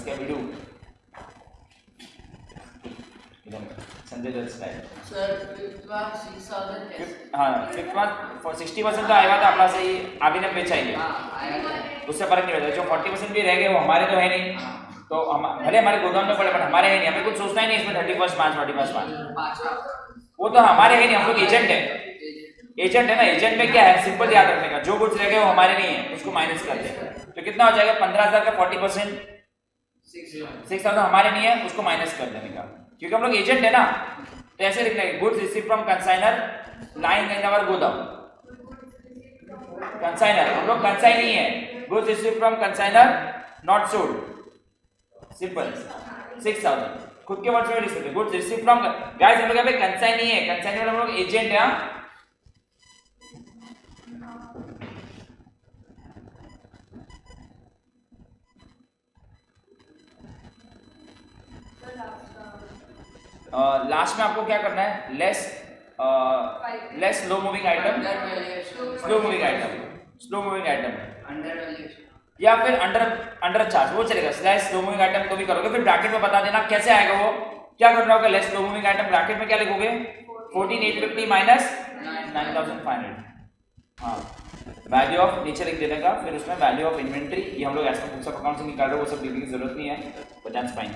video Sanjay Dutt style. Sir 5th mark 6000 हाँ 5th मार्क 60% तो आएगा था अपना से ही अभी ने बेचाएंगे, उससे फर्क नहीं पड़ता। जो 40% भी रह गए वो हमारे तो है नहीं, तो हम भले हमारे गोदाम में पड़े बट हमारे है नहीं, हमें कुछ सोचना ही नहीं इसमें 31 मार्च वो तो हमारे है नहीं, हम लोग एजेंट है, एजेंट है ना। एजेंट में क्या है, सिंपल याद रखने का, जो गुड्स रह गए वो हमारे नहीं है, उसको माइनस कर दे, तो कितना हो जाएगा 15,000 का 40% 6,000 हमारे नहीं है, उसको माइनस कर देने का, क्योंकि हम लोग एजेंट है ना। तो ऐसे लिखना है, goods receive from consignor lying in our godam. Consignor हम लोग कंसाइनी है, goods receive from consignor not sold, simple 6,000 खुद के वर्ड्स में लिख सकते। गुड्स रिसीव फ्रॉम गाइस, हम लोग यहाँ पे कंसाइनी है, कंसाइनी हम लोग एजेंट है। लास्ट में आपको क्या करना है, less slow moving item, slow moving item या फिर अंडर चार्ज, वो चलेगा। स्लैश स्लो मूविंग आइटम तो भी करोगे, फिर ब्रैकेट में बता देना कैसे आएगा वो, क्या करना होगा। Less slow moving item bracket में क्या लिखोगे, 14,850 माइनस 9,500। हाँ, वैल्यू ऑफ नीचे लिख देने का, फिर उसमें वैल्यू ऑफ इन्वेंट्री, ये हम लोग ऐसा बुक्स ऑफ अकाउंट से निकाल रहे हैं, वो सब लिखने की जरूरत नहीं है, but that's fine.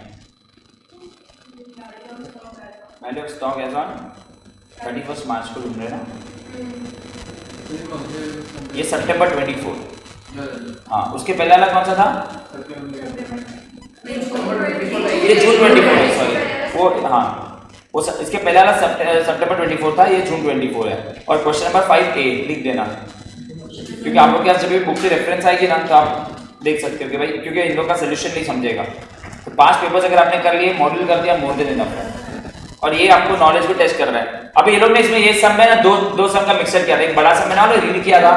Value of stock as on 31 March को ढूंढ रहे ना, ये सितंबर 24। हाँ, उसके पहले वाला कौन सा था, ये जून 24 है, सॉरी वो, हाँ वो इसके पहले वाला सितंबर 24 था, ये जून 24 है। और क्वेश्चन नंबर 5A लिख देना, क्योंकि आप लोग के पास जब भी बुक की रेफरेंस आएगी ना तो आप देख सकते हो कि भाई, क्योंकि इन लोग का सोल्यूशन नहीं समझेगा। तो 5 पेपर्स अगर आपने कर लिए, मॉडल कर दिया, मोड़ दे देना फ्रेंड। और ये आपको नॉलेज को टेस्ट कर रहा है। अभी ये लोग ने इसमें ये सम में ना दो सम का मिक्सर किया था, एक बड़ा सम बना लो, रीड किया था,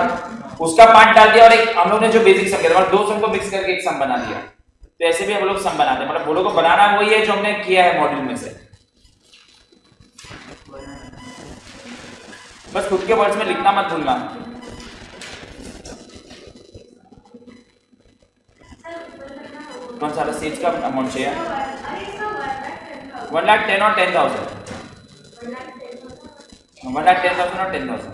उसका पार्ट डाल दिया, और एक हम लोग ने जो बेसिक सम किया था, मतलब 2 सम को मिक्स करके एक सम बना दिया। तो ऐसे भी हम लोग सम बनाते हैं, मतलब बोलो को बनाना वही है जो हमने किया है मॉड्यूल में से, बस खुद के वर्ड्स में लिखना मत भूलना। कौन सा सेल्स का अमाउंट चाहिए, 1,10,000 और 10,000, 1,10,000 और 10,000।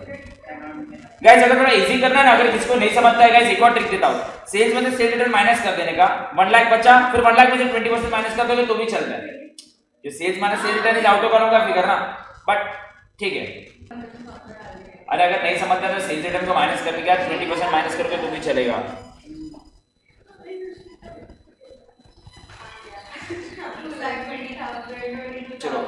गाइस अगर थोड़ा इजी करना है ना, अगर किसको नहीं समझता है गाइस, एक और ट्रिक देता हूँ। सेल्स में से सेल रिटर्न माइनस कर देने का, 1 लाख बचा, फिर 1 लाख में से 20% माइनस कर दोगे तो भी चलता है। जो sales minus sale return is out करूंगा फिगर ना, बट ठीक है। अरे अगर नहीं समझता तो सेल्स रिटर्न को माइनस करने का 20% माइनस करके तो भी चलेगा। चलो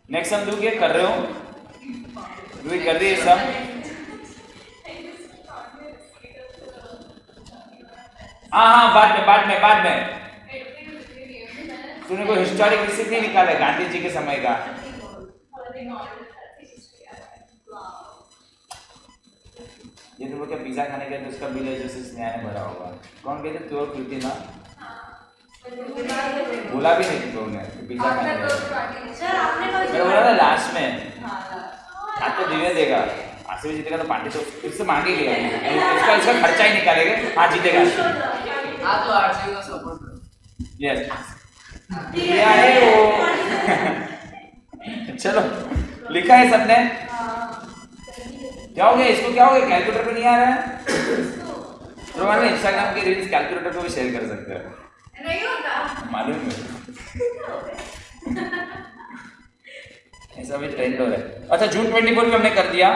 नेक्स्ट हम दूंगे, कर रहे हो कर रही है सब। हाँ बाद में तूने कोई हिस्टोरिक रिसिप्ट नहीं निकाला है गांधी जी के समय का। ये तो वो क्या पिज्जा खाने गए तो उसका बिल है जैसे स्नेहा ने भरा होगा। कौन गए थे तू और कृति ना? बोला भी नहीं तुमने पिज्जा खाने गए। सर आपने मैंने बोला था लास्ट में आज तो दिव्य देगा, आसिफ जीतेगा तो पार्टी तो इससे मांगेगा, इसका खर्चा ही निकालेगा। हाँ जीतेगा। हाँ तो आरसीबी को सपोर्ट करो। यस क्या है वो। चलो लिखा है सबने। क्या हो गया इसको, क्या हो गया कैलकुलेटर पे नहीं आ रहा है? तो मैंने इंस्टाग्राम के रील्स कैलकुलेटर को भी शेयर कर सकते हैं। नहीं होता मालूम है ऐसा भी ट्रेंड हो रहा है। अच्छा जून 24 भी हमने कर दिया।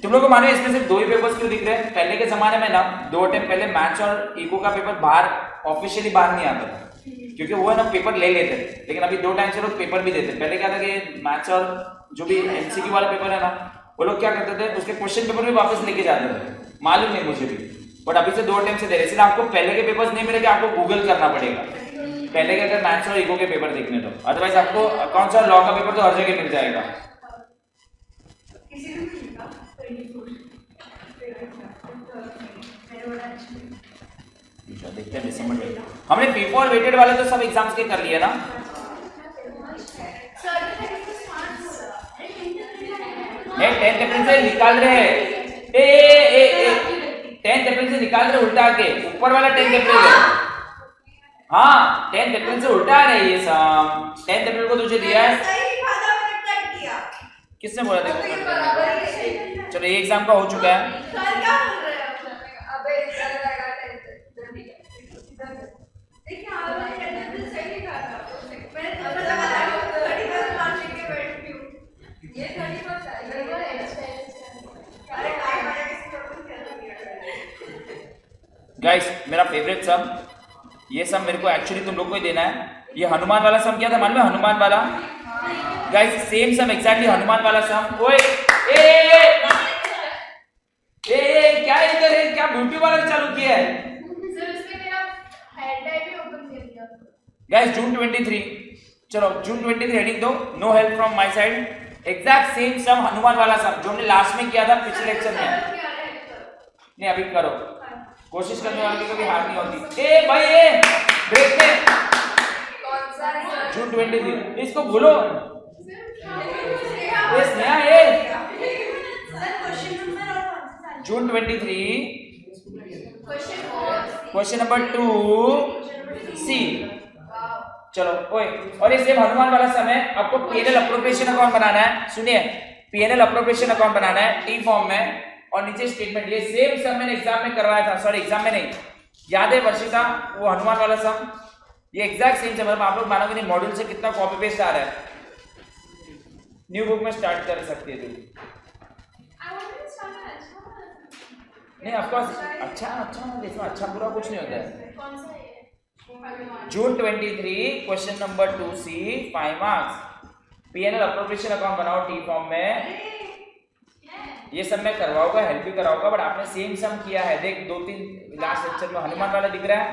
तुम लोग को मालूम है इसमें सिर्फ 2 ही पेपर्स क्यों दिख रहे हैं? पहले के जमाने में ना 2 टाइम पहले मैथ्स और इको का पेपर बाहर ऑफिशियली बाहर नहीं आता था, क्योंकि वो है ना पेपर ले लेते, लेकिन अभी 2 टाइम से लोग पेपर भी देते। पहले क्या था कि मैथ्स और जो भी एमसीक्यू वाला पेपर है ना, वो लोग क्या करते थे उसके क्वेश्चन पेपर भी वापस लेके जाते थे, मालूम नहीं मुझे भी, बट अभी से 2 टाइम से दे रहे। इसलिए आपको पहले के पेपर्स नहीं मिलेंगे, आपको गूगल करना पड़ेगा पहले के अगर मैथ्स और इको के पेपर देखने तो। अदरवाइज आपको अकाउंट्स और लॉ का पेपर तो हर जगह मिल जाएगा। किसी भी मिलेगा 24 देखते हैं दिसंबर में। हमने पेपर और वेटेड वाले तो सब एग्जाम्स के कर लिए ना। सर तो स्मार्ट हो रहा नहीं 10th अप्रैल से निकाल रहे हैं। ए 10th अप्रैल से निकाल रहे उल्टा के, ऊपर वाला 10th अप्रैल है। हाँ 10th अप्रैल से उल्टा आ रहा है ये सब। 10th अप्रैल को तुझे दिया है। सही आधा मिनट कट किया। किसने बोला तो ये बराबर ही है। चलो ये एग्जाम का हो चुका है। सर क्या बोल रहे हैं अबे इधर लगा जल्दी देखिए आधा मिनट सही नहीं कहा था मैंने तो लगा था 30 मार्क्स लेके बैठी हूं। ये 30 अरे टाइम आया किसी को कैसे किया। गाइस मेरा फेवरेट सम, ये सम मेरे को एक्चुअली तुम लोग को ही देना है। ये हनुमान वाला सम क्या था मालूम है? हनुमान वाला गाइस सेम सम एग्जैक्टली हनुमान वाला सम। ओए ए क्या इधर है, क्या ब्यूटी वाला चालू किया है? सर उसने मेरा हेड टाइप ही ओपन कर दिया। गाइस जून 23, चलो जून 23 हेडिंग दो, no help from my side. Exact same sum Hanuman वाला सम जो हमने लास्ट में किया था पिछले लेक्चर में। नहीं अभी करो, कोशिश करने वाले की कभी हार नहीं होती। ए भाई ए ब्रेक में कौन सा है? जून 23 इसको भूलो। ये स्नेहा ए सर क्वेश्चन नंबर और कौन सा जून 23 क्वेश्चन क्वेश्चन नंबर 2 सी। चलो ओए, और ये सेम हनुमान वाला सम है। आपको पीएनएल अप्रोप्रिएशन अकाउंट बनाना है। सुनिए पीएनएल अप्रोप्रिएशन अकाउंट बनाना है टी फॉर्म में, और नीचे स्टेटमेंट। ये सेम सम मैंने एग्जाम में करवाया था, सॉरी एग्जाम में नहीं, याद है वर्षिता वो हनुमान वाला सम? ये एग्जैक्ट सेम सम। मतलब आप लोग मानोगे नहीं मॉड्यूल से कितना कॉपी पेस्ट आ रहा है। न्यू बुक में स्टार्ट कर सकती है तू। नहीं ऑफ कोर्स अच्छा देखो, अच्छा बुरा कुछ नहीं होता है। कौन सा है? जून 23 question number 2C 5 marks. PNL appropriation account बनाओ टी फॉर्म में। ये सब मैं करवाऊंगा, हेल्प भी कराऊंगा, बट आपने सेम सम किया है। देख 2-3 लास्ट लेक्चर में हनुमान वाला दिख रहा है।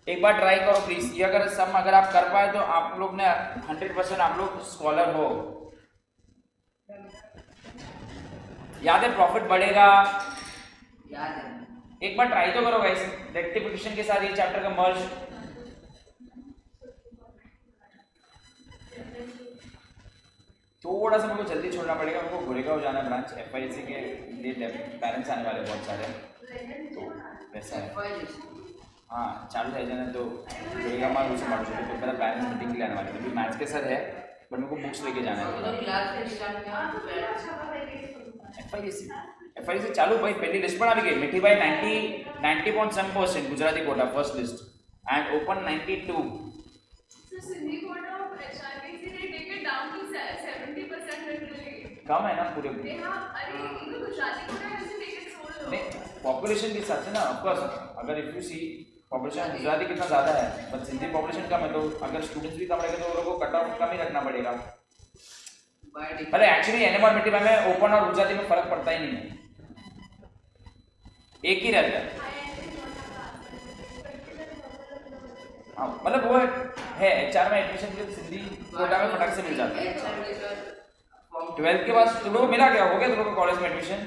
एक बार ट्राई करो प्लीज। ये अगर सम अगर आप कर पाए तो आप लोग ने 100% आप लोग स्कॉलर हो। याद है प्रॉफिट बढ़ेगा, याद है। एक बार ट्राई तो करो गाइस। रेक्टिफिकेशन के साथ ये चैप्टर का मर्ज। थोड़ा सा मेरे को जल्दी छोड़ना पड़ेगा, मेरे को गोरेगांव जाना ब्रांच एफआईसी के लिए, पेरेंट्स आने वाले बहुत सारे, तो वैसा है। हाँ चालू થઈ जाना तो गोरेगांव में उसे मालूम है तो मेरा पेरेंट्स मीटिंग के लिए आने वाले हैं। अभी मैथ्स के सर है बट मेरे को बुक्स लेके जाना है थोड़ा। क्लास में स्टार्ट किया एफआईसी चालू भाई। पहली लिस्ट पर आ गई Mithibai 90.7% Gujarati quota first list and open 92। So Sindhi quota of HRBC they take it down to 70% literally. कम है ना पूरे। They have अरे इनको Gujarati quota has to take it so low. नहीं पॉपुलेशन के हिसाब से ना ऑफ कोर्स, अगर if you see population Gujarati कितना ज़्यादा है बट सिंधी पॉपुलेशन कम है, तो अगर स्टूडेंट्स भी कम रहेंगे तो वो लोगों को कट ऑफ कम ही रखना पड़ेगा। अरे एक्चुअली एनएम और मिठी भाई में ओपन और गुजराती में फर्क पड़ता ही नहीं है, एक ही रहता है। हाँ मतलब वो है HR में एडमिशन के लिए सिंधी कोटा में फटाक से मिल जाता है। 12th के बाद तुम लोग को मिला क्या, हो गया तुम लोग को कॉलेज में एडमिशन?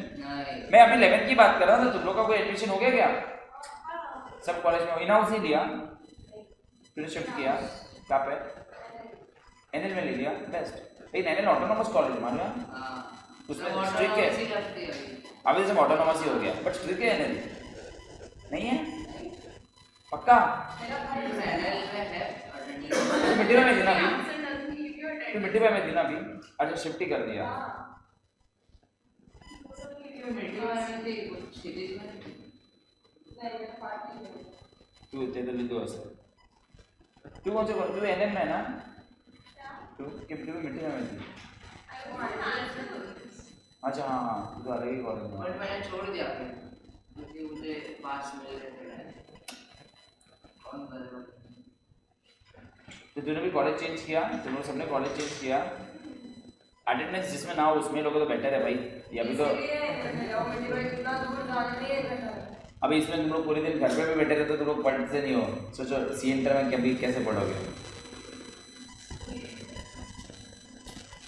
मैं अभी 11th की बात कर रहा था, तुम लोग का कोई एडमिशन हो गया क्या? सब कॉलेज में इन हाउस ही लिया, फिर शिफ्ट किया कहाँ पे? NL में ले लिया, बेस्ट। लेकिन NL ऑटोनॉमस कॉलेज मान लो, उसमें स्ट्रिक्ट है अभी, जैसे ऑटोनॉमस ही हो गया, बट स्ट्रिक्ट है NL नहीं है पक्का? मिट्टी में देना भी, फिर मिट्टी में देना भी, अच्छा शिफ्ट ही कर दिया। तू इतने तो ऐसे तू कौन से तू NL में है ना? तू मिट्टी में थी? अच्छा हाँ हाँ, तू तो अलग ही कॉलेज में। और मैंने छोड़ दिया क्योंकि मुझे पास मिल रहे थे, कौन करेगा? तो तूने भी कॉलेज चेंज किया, तुम लोग सबने कॉलेज चेंज किया, अटेंडेंस जिसमें ना हो उसमें लोगों तो बेटर है भाई। ये अभी तो अभी इसमें तुम लोग पूरे दिन घर पे भी बैठे रहते, तुम लोग पढ़ते नहीं हो, सोचो सी इंटर में कभी कैसे पढ़ोगे?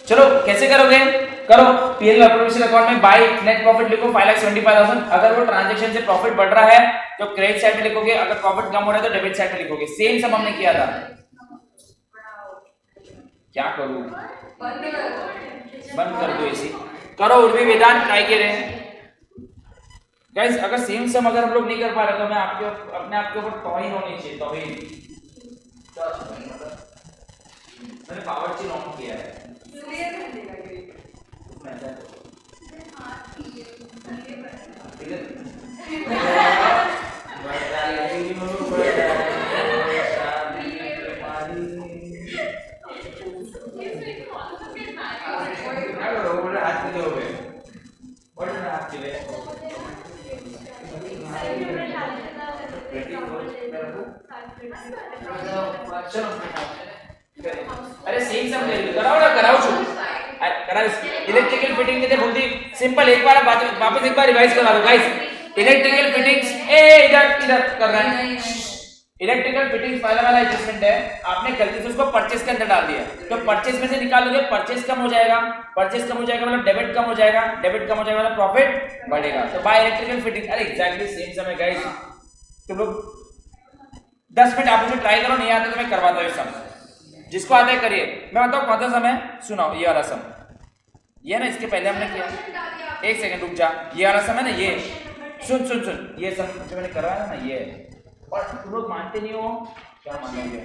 चलो कैसे करोगे? करो पीएल अप्रोप्रिएशन अकाउंट में बाय नेट प्रॉफिट लिखो 5,75,000। अगर वो ट्रांजैक्शन से प्रॉफिट बढ़ रहा है तो क्रेडिट साइड में लिखोगे, अगर प्रॉफिट कम हो रहा है तो डेबिट साइड में लिखोगे। सेम सब हमने किया था। क्या करूं? बंद कर दो इसी, करो उर्वी वेदांत ट्राई करें गाइस। अगर सेम सम अगर हम लोग नहीं कर पा रहे तो मैं आपके अपने आप के ऊपर तौहीन होनी चाहिए, तौहीन। मैंने पावर चीन ऑन किया है, अरे सेम सम कराओ ना, कराओ छू करा। इलेक्ट्रिकल फिटिंग के लिए बोलती सिंपल, एक बार वापस एक बार रिवाइज करा दो गाइस। इलेक्ट्रिकल फिटिंग्स इधर कर रहे हैं। इलेक्ट्रिकल फिटिंग्स पहला वाला एडजस्टमेंट है, आपने गलती से उसको परचेस के अंदर डाल दिया, तो परचेस में से निकालोगे, परचेस कम हो जाएगा, परचेस कम हो जाएगा मतलब डेबिट कम हो जाएगा, डेबिट कम हो जाएगा मतलब प्रॉफिट बढ़ेगा। तो बाय इलेक्ट्रिकल फिटिंग, अरे एग्जैक्टली सेम समय गाइस। तुम लोग 10 मिनट आप मुझे ट्राई करो, नहीं आता तो मैं करवाता हूँ सब, जिसको आता है करिए। मैं बताऊँ कौन सा समय सुनाओ, ये वाला सम, ये ना इसके पहले हमने किया, एक सेकंड रुक जा, ये वाला सम है ना, ये सुन सुन सुन, ये सम जो मैंने करवाया ना ये, और तुम लोग मानते नहीं हो, क्या मानोगे?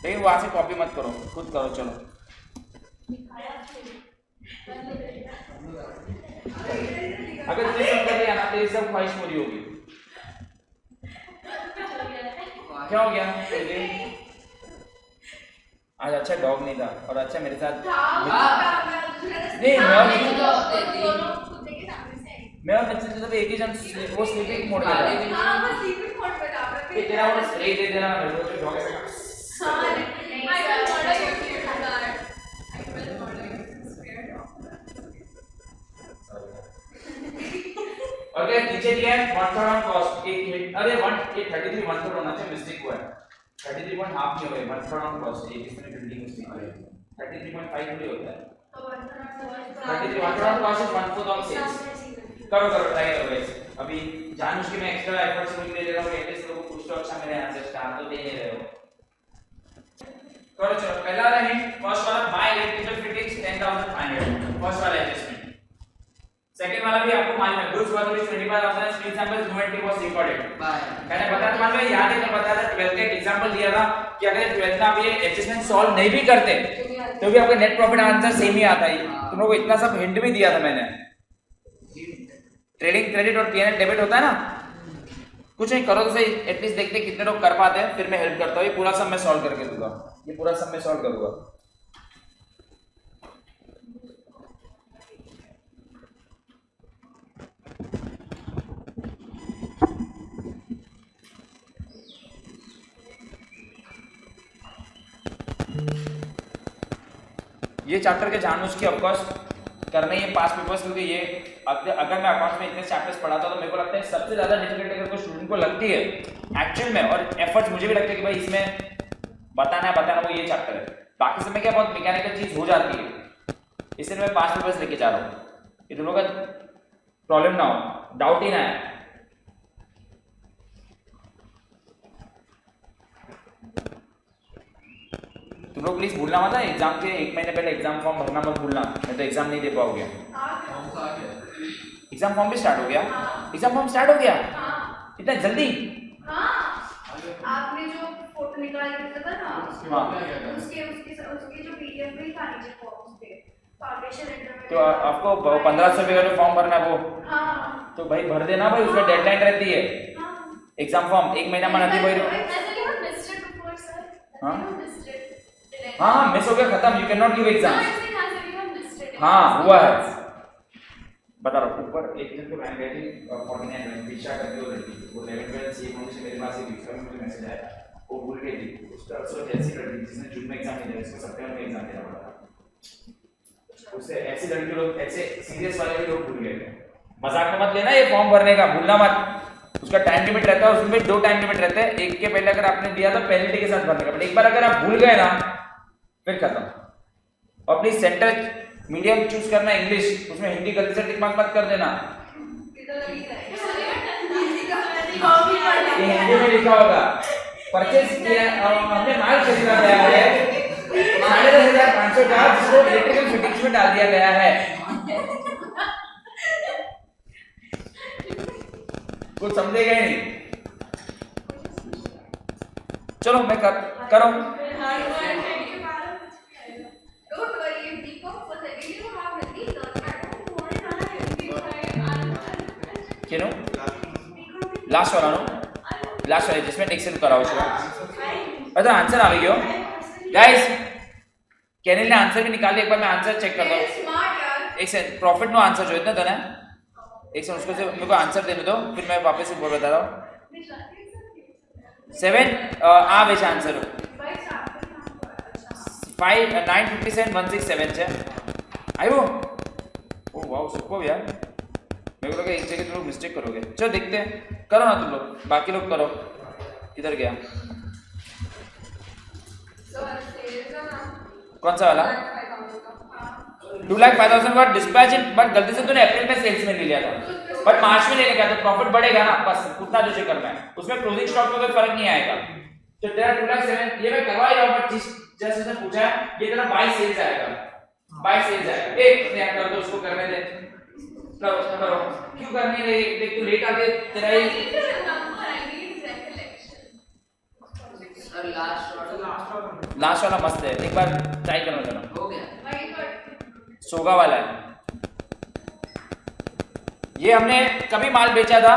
लेकिन वहां से कॉपी मत करो, खुद करो। चलो अगर तुमने सब कर लिया ना तो ये सब ख्वाहिश पूरी होगी। क्या हो गया? आज अच्छा डॉग नहीं था और अच्छा मेरे साथ नहीं, मैं और बच्चे सब एक ही जन वो स्लीपिंग मोड में था। हां वो स्लीपिंग मोड पे था। ये तेरा वो स्प्रे दे देना मेरे को, जो डॉग ऐसा हां नहीं I will order you to that, I will order you square dog. और क्या नीचे दिया है 1/3 ऑन कॉस्ट, एक मिनट, अरे 1 ये 33 1/3 होना चाहिए, मिस्टेक हुआ है, 33.5 नहीं हो गया, 1/3 ऑन कॉस्ट, ये इसमें प्रिंटिंग मिस्टेक हुई है, 33.5 नहीं होता है, तो 33 1/3 on cost is 1/4 on sales. करो ट्राई करो गाइस। अभी जान उसके मैं एक्स्ट्रा एफर्ट से मुझे दे रहा हूं, एटलीस्ट लोगों को कुछ तो अच्छा मेरे आंसर स्टार तो दे ही रहे हो। करो चलो, पहला वाला हिंट, फर्स्ट वाला बाय इलेक्ट्रिकल फिटिंग्स 10,500, फर्स्ट वाला एडजस्टमेंट। सेकंड वाला भी आपको मालूम है, goods worth 25,000 screen samples movement was recorded. मैंने बताया था, मैं याद है, बताया था 12th का एग्जांपल दिया था कि अगर 12th में आप ये एडजस्टमेंट सॉल्व नहीं भी करते तो भी आपका नेट प्रॉफिट आंसर सेम ही आता है। तुम लोगों को इतना सब हिंट भी दिया था मैंने। ट्रेडिंग क्रेडिट और पीएनएल डेबिट होता है ना, कुछ नहीं करो तो सही, एटलीस्ट देखते हैं कितने लोग कर पाते हैं, फिर मैं हेल्प करता हूँ। ये पूरा सब मैं सॉल्व करके दूंगा, ये पूरा सब मैं सॉल्व करूंगा। ये चैप्टर के जानबूझ के ऑफकोर्स करना ही है पास पेपर्स, क्योंकि ये अगर मैं अकाउंट्स में इतने चैप्टर्स पढ़ाता तो मेरे को लगता है सबसे ज्यादा डिफिकल्ट अगर कोई स्टूडेंट को लगती है एक्चुअल में, और एफर्ट्स मुझे भी लगता है कि भाई इसमें बताना वो ये चैप्टर है, बाकी समय क्या बहुत मैकेनिकल चीज हो जाती है, इसलिए मैं पास पेपर्स लेके जा रहा हूँ, ये तुम लोग का प्रॉब्लम ना हो, डाउट ही ना है। तुम लोग प्लीज भूलना मत है, एग्जाम के 1 महीने पहले एग्जाम फॉर्म भरना मत भूलना, नहीं तो एग्जाम नहीं दे पाओगे। एग्जाम फॉर्म भी स्टार्ट हो गया? एग्जाम फॉर्म स्टार्ट हो गया इतना जल्दी? आपने जो फोटो निकाल के दिया था ना, उसके जो पीडीएफ में था नीचे फॉर्म्स पे, फाउंडेशन इंटरमीडिएट, तो आपको 1500 रुपये का जो फॉर्म भरना है वो, तो भाई भर देना भाई, उसमें डेडलाइन रहती है। एग्जाम फॉर्म 1 महीना में नहीं भाई। हाँ मिस हो गया, खत्म, you can not give exam. हाँ हुआ है, बता रहा हूँ। ऊपर एक दिन को मैं गई थी 49 पीछा करके वो लड़की, वो 11-12 सी मुझे मेरे पास एक दूसरा मुझे मैसेज आया, वो भूल गई थी, उसका अक्सर जैसी लड़की जिसने जून में एग्जाम नहीं दिया, इसको सितंबर में एग्जाम देना पड़ा था, उससे ऐसी लड़की लोग, ऐसे सीरियस वाले भी लोग भूल गए थे। मजाक में मत लेना ये फॉर्म भरने का, भूलना मत, उसका टाइम लिमिट रहता है, उसमें 2 टाइम लिमिट रहते हैं, एक के पहले अगर आपने दिया तो पेनल्टी के साथ भरने का, बट एक बार अगर आप भूल गए ना फिर खत्म। और अपनी सेंटर मीडियम चूज करना इंग्लिश, उसमें हिंदी गलती से टिक मार्क मत कर देना, ये हिंदी में लिखा होगा परचेज किया, हमने माल खरीदा गया है 10,500 का, जिसको इलेक्ट्रिकल फिटिंग्स में डाल दिया गया है। कुछ समझेगा ही नहीं। चलो मैं कर रहा हूं। क्यों लास्ट वाला नो, लास्ट वाला जिसमें एक्सेल कराओ उसका। अच्छा आंसर आ गया गाइस, कैनिल ने आंसर भी निकाल लिया, एक बार मैं आंसर चेक करता हूं। एक सेकंड, प्रॉफिट नो आंसर जो इतना था ना, एक सेकंड उसको से मेरे को आंसर देने दो, फिर मैं वापस से बोल बता रहा हूं। 7 आ बेच आंसर 5 957 167 છે આવ્યો। ओ वाओ सुपर यार, मेरे को लगा एक जगह तुम लोग मिस्टेक करोगे। चलो देखते हैं, करो ना तुम लोग, बाकी लोग करो। किधर गया कौन सा वाला? 2,05,000 का डिस्पैच, बट गलती से तूने अप्रैल में सेल्स में ले लिया था, बट मार्च में लेने का तो प्रॉफिट बढ़ेगा ना, बस उतना जो करना है, उसमें क्लोजिंग स्टॉक में कोई फर्क नहीं आएगा। तो तेरा 2,07,000 ये मैं करवा ही रहा हूं, बट जैसे उसने पूछा है ये तेरा बाय सेल्स आएगा, बाय सेल्स आएगा। एक ने कर दो, उसको करने दे, करो क्यों करनी है, देख तू लेट आके तेरा ही लास्ट वाला मस्त है, एक बार ट्राई करना जरा। हो गया, सोगा वाला है ये, हमने कभी माल बेचा था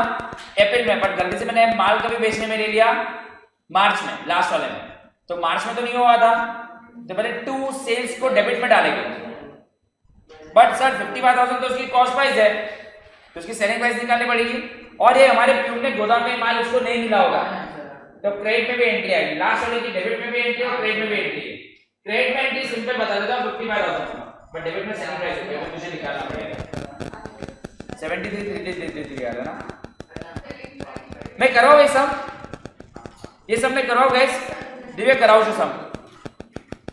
अप्रैल में, बट गलती से मैंने माल कभी बेचने में ले लिया मार्च में, लास्ट वाले में, तो मार्च में तो नहीं हुआ था, तो पहले 2 सेल्स को डेबिट में डालेंगे, बट सर 55,000 तो उसकी कॉस्ट प्राइस है, तो उसकी सेलिंग प्राइस निकालनी पड़ेगी, और ये हमारे प्यून ने गोदाम में माल उसको नहीं मिला होगा, तो क्रेडिट में भी एंट्री आएगी, लास्ट वाले की डेबिट में भी एंट्री और क्रेडिट में भी एंट्री है। क्रेडिट में एंट्री सिंपल बता देता हूं 55,000, बट डेबिट में सेलिंग प्राइस है, तो मुझे निकालना पड़ेगा 73,333 आ रहा ना। मैं करवाऊं ये सब मैं करवाऊं गाइस, दिव्य कराओ जो सब,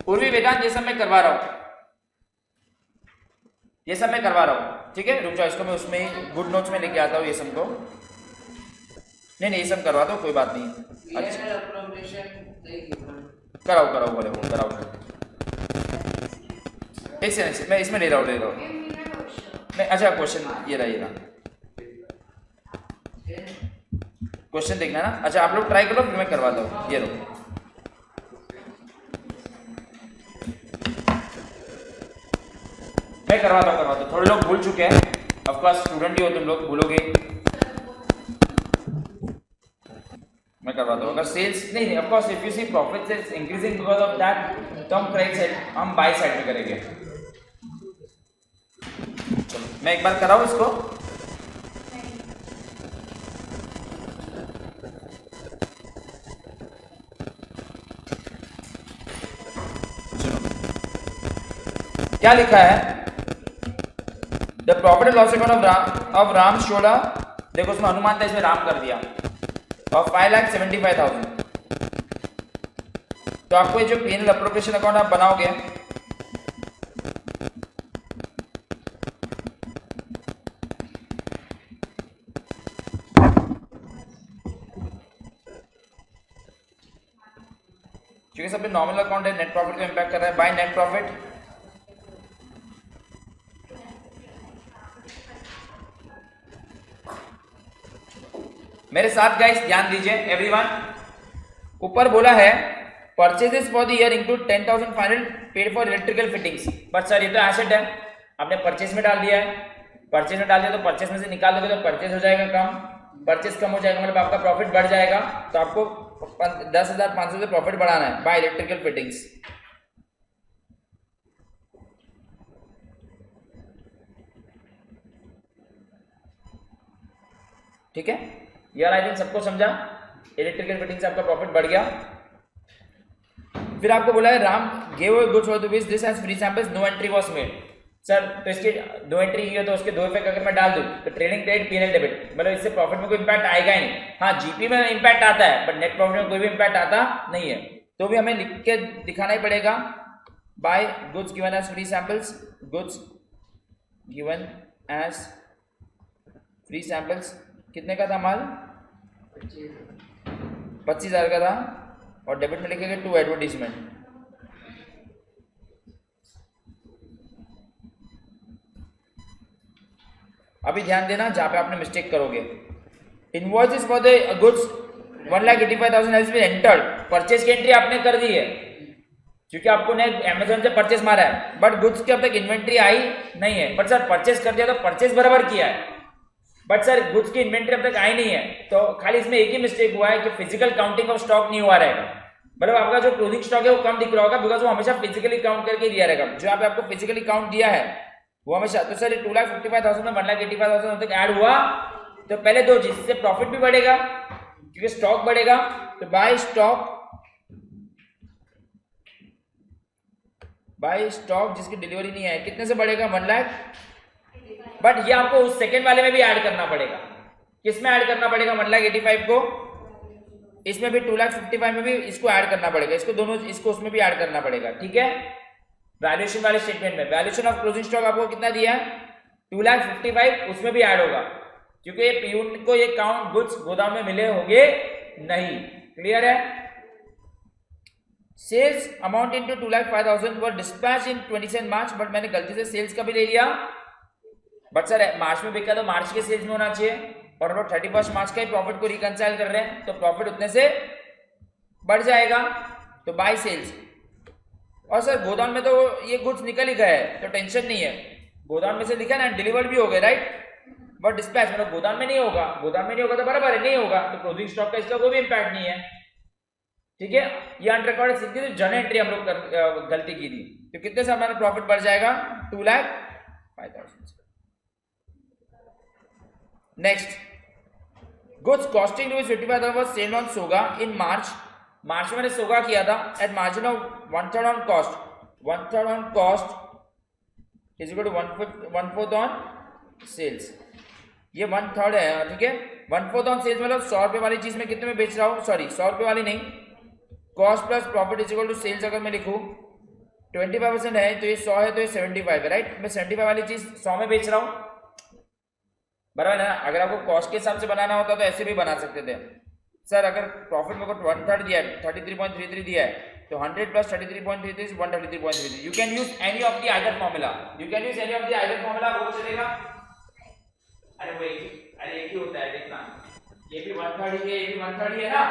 पूर्वी वेदांत ये सब मैं करवा रहा हूं, ये सब मैं करवा रहा हूं, ठीक है। रुक जाओ, इसको मैं उसमें गुड नोट्स में लेके आता हूं, ये सब को नहीं ये सब करवा दो, कोई बात नहीं। अच्छा कराओ बोले वो कराओ, एक सेकंड मैं इसमें ले रहा हूँ नहीं। अच्छा क्वेश्चन ये रहा क्वेश्चन देखना ना। अच्छा आप लोग ट्राई करो, फिर मैं करवाता हूँ, ये लो मैं करवाता हूँ। थोड़े लोग भूल चुके हैं, ऑफकोर्स स्टूडेंट ही हो तुम लोग, भूलोगे, मैं करवाता हूँ। अगर सेल्स नहीं of course if you see profit is increasing because of that, तो हम प्राइस साइड, हम बाय साइड में करेंगे। चलो मैं एक बार कराऊँ इसको, चलो क्या लिखा है the profit and loss account of Ram शोड़ा, देखो उसमें अनुमान था, इसमें राम कर दिया, और 5,75,000। तो आपको ये जो P&L अप्रोप्रिएशन अकाउंट आप बनाओगे, क्योंकि सब नॉर्मल अकाउंट है, नेट प्रॉफिट को इंपैक्ट कर रहा है। बाय नेट प्रॉफिट, मेरे साथ गाइस ध्यान दीजिए एवरीवन, ऊपर बोला है purchases for the year include 10,500 paid for electrical fittings, but sir ये तो एसेट है, आपने परचेज में डाल दिया है, परचेज में डाल दिया तो परचेज में से निकाल दोगे तो परचेज हो जाएगा कम, परचेज कम हो जाएगा मतलब आपका प्रॉफिट बढ़ जाएगा, तो आपको 10,500 से प्रॉफिट बढ़ाना है बाय इलेक्ट्रिकल फिटिंग्स। ठीक है यार, आई थिंक सबको समझा, इलेक्ट्रिकल फिटिंग से आपका प्रॉफिट बढ़ गया। फिर आपको बोला है Ram gave goods for the which this has free samples, no entry was made. Sir तो इसके दो एंट्री की है तो उसके दो इफेक्ट अगर मैं डाल दूं तो ट्रेडिंग क्रेडिट P&L डेबिट, मतलब इससे प्रॉफिट में कोई इंपैक्ट आएगा ही नहीं। हाँ जीपी में इंपैक्ट आता है बट नेट प्रॉफिट में कोई भी इंपैक्ट आता नहीं है, तो भी हमें लिख के दिखाना ही पड़ेगा। By goods given as free samples, goods given as free samples, कितने का था माल? 25,000 का था, और डेबिट में लिखेंगे टू एडवर्टीजमेंट। अभी ध्यान देना जहां पे आपने मिस्टेक करोगे। Invoices for the goods 1,85,000 has been entered, purchase की एंट्री आपने कर दी है क्योंकि आपको ने अमेजोन से परचेज मारा है, बट गुड्स की अब तक इन्वेंट्री आई नहीं है। बट सर परचेज कर दिया तो परचेज बराबर किया है, बट सर गुड्स की इन्वेंट्री अब तक आई नहीं है, तो खाली इसमें एक ही मिस्टेक हुआ है कि फिजिकल काउंटिंग ऑफ स्टॉक नहीं हुआ रहेगा, मतलब आपका जो क्लोजिंग स्टॉक है वो कम दिख रहा होगा बिकॉज वो हमेशा फिजिकली काउंट करके दिया रहेगा। जो यहाँ पे आपको फिजिकली काउंट दिया है वो हमेशा, तो सर 2,55,000 में 1,85,000 तक ऐड हुआ, तो पहले दो चीज, इससे प्रॉफिट भी बढ़ेगा क्योंकि स्टॉक बढ़ेगा, तो बाय स्टॉक जिसकी डिलीवरी नहीं है कितने से बढ़ेगा? 1 लाख। बट ये आपको उस सेकंड वाले में भी ऐड करना पड़ेगा। किस में ऐड करना पड़ेगा? 1,85,000 को, इसमें भी 2,55,000 में भी इसको ऐड करना पड़ेगा, इसको दोनों, इसको उसमें भी ऐड करना पड़ेगा। ठीक है, वैल्यूएशन वाले स्टेटमेंट में वैल्यूएशन ऑफ क्लोजिंग स्टॉक आपको कितना दिया है? 2,55,000, उसमें भी ऐड होगा क्योंकि ये पीयून को ये काउंट गुड्स गोदाम में मिले होंगे नहीं। क्लियर है? Sales amount into 2,05,000 were dispatch in 27 March, but मैंने गलती से सेल्स का भी ले लिया, बट सर मार्च में बिका तो मार्च के सेल्स में होना चाहिए, और हम लोग 31 मार्च का ही प्रॉफिट को रिकंसाइल कर रहे हैं तो प्रॉफिट उतने से बढ़ जाएगा, तो बाय सेल्स। और सर गोदाम में तो ये गुड्स निकल ही गए तो टेंशन नहीं है, गोदाम में से लिखा ना डिलीवर्ड भी हो गए राइट, बट डिस्पैच मतलब गोदाम में नहीं होगा, गोदाम में नहीं होगा तो बराबर है, नहीं होगा तो क्लोजिंग स्टॉक का इसका कोई भी इंपैक्ट नहीं है। ठीक है, ये अनरिकॉर्डेड सीधी तो जर्नल एंट्री हम लोग गलती की थी, तो कितने से हमारा प्रॉफिट बढ़ जाएगा? 2,05,000। Next, goods costing rupees 55,000 was sale on SOGA in March. मार्च में मैंने सोगा किया था at margin of 1/3 on cost, 1/3 on cost is equal to 1/4 on sales. ये 1/3 है, ठीक है, 1/4 ऑन सेल्स मतलब 100 रुपए वाली चीज में कितने में बेच रहा हूँ? सॉरी 100 रुपए वाली नहीं, cost plus profit is equal to sales. अगर मैं लिखूँ 25% है तो ये 100 है तो ये 75 है राइट, मैं 75 वाली चीज 100 में बेच रहा हूँ, बराबर है ना। अगर आपको कॉस्ट के हिसाब से बनाना होता तो ऐसे भी बना सकते थे। सर अगर प्रॉफिट मेरे को 1/3 दिया है, 33.33 दिया है, तो 100 plus 33.33 is 133.33। You can use any of the either formula, you can use any of the either formula, वो चलेगा। अरे वो एक ही होता है, देखना ये भी 1/3 ही है, ये भी 1/3 ही है ना,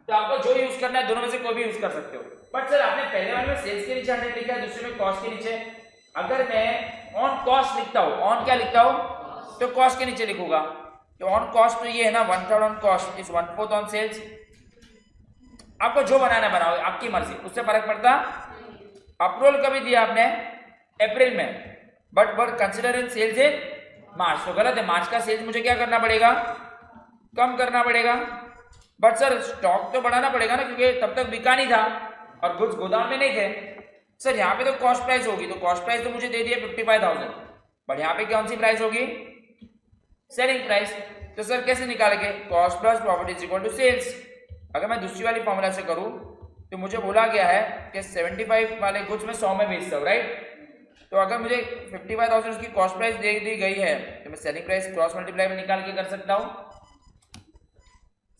तो आपको जो यूज करना है दोनों में से कोई भी यूज कर सकते हो। बट सर आपने पहले वाले में सेल्स के नीचे 100 लिखा है, दूसरे में कॉस्ट के नीचे, अगर मैं ऑन कॉस्ट लिखता हूँ, ऑन क्या लिखता हूँ तो कॉस्ट के नीचे लिखूंगा, तो ऑन कॉस्ट तो ये है ना 1/3 on cost is 1/4 on sales. आपको जो बनाना बनाओ, आपकी मर्जी, उससे फर्क पड़ता। अप्रूवल कभी दिया आपने? अप्रैल में, बट कंसिडर इन सेल्स इन मार्च, तो गलत है। मार्च का सेल्स मुझे क्या करना पड़ेगा? कम करना पड़ेगा। बट सर स्टॉक तो बढ़ाना पड़ेगा ना, क्योंकि तब तक बिका नहीं था और गुड्स गोदाम में नहीं थे। सर यहाँ पे तो कॉस्ट प्राइस होगी, तो कॉस्ट प्राइस तो मुझे दे दिया 55,000, बट यहाँ पे कौन सी प्राइस होगी? Selling price. तो सर कैसे निकालेंगे? Cost plus profit is equal to sales. अगर मैं दूसरी वाली फॉर्मूला से करूँ तो मुझे बोला गया है कि 75 वाले गुड्स में 100 में बेचता हूँ, राइट? तो अगर मुझे 55,000 उसकी कॉस्ट प्राइस दे दी गई है तो मैं सेलिंग प्राइस क्रॉस मल्टीप्लाई में निकाल के कर सकता हूँ।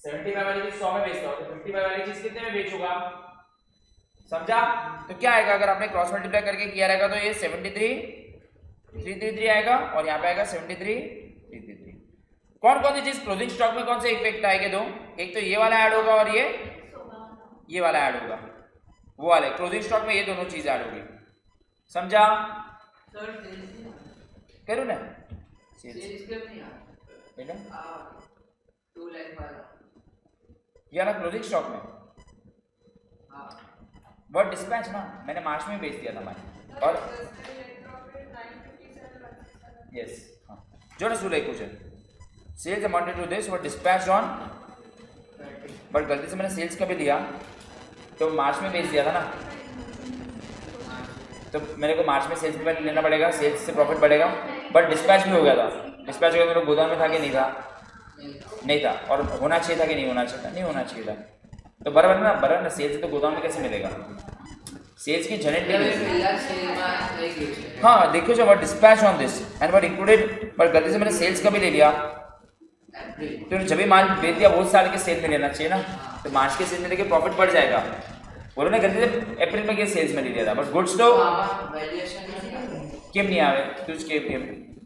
75 वाली चीज 100 में बेचता हूँ तो 55 वाली चीज कितने में बेचूंगा? समझा? तो क्या आएगा अगर आपने क्रॉस मल्टीप्लाई करके किया रहेगा तो ये 73,333 आएगा और यहाँ पे आएगा 73,333। कौन कौन सी चीज क्लोजिंग स्टॉक में कौन से इफेक्ट आएंगे? दो, एक तो ये वाला ऐड होगा और ये वाला ऐड होगा। वो वाले क्लोजिंग स्टॉक में ये दोनों चीज ऐड होगी। समझा? सर करूँ ना? सेल्स के नहीं बेटा 2 लाख वाला ये वाला क्लोजिंग स्टॉक में हाँ बहुत डिस्पैच ना, मैंने मार्च में बेच दिया था मैंने। और यस हाँ, जो ना सुले कुछ sales amounted to this were dispatch on, but गलती से मैंने सेल्स का भी लिया तो मार्च में बेच दिया था ना, तो मेरे को मार्च में सेल्स पे लेना पड़ेगा, सेल्स से प्रॉफिट बढ़ेगा। बट डिस्पैच भी हो गया था। डिस्पैच हो गया मेरे गोदाम में था कि नहीं था? नहीं था। और होना चाहिए था कि नहीं होना चाहिए था? नहीं होना चाहिए था। तो बराबर ना, सेल्स तो गोदाम में कैसे मिलेगा? सेल्स की जनरेट हाँ देखो जो dispatch on this and were included, पर गलती से मैंने सेल्स का भी ले लिया तो जब भी माल बेच दिया बहुत साल के सेल में लेना चाहिए ना, तो मार्च के सेल में लेके प्रॉफिट बढ़ जाएगा। बोलो ना गलती से अप्रैल में के सेल्स में ले लिया था, बट गुड्स तो क्यों नहीं आवे?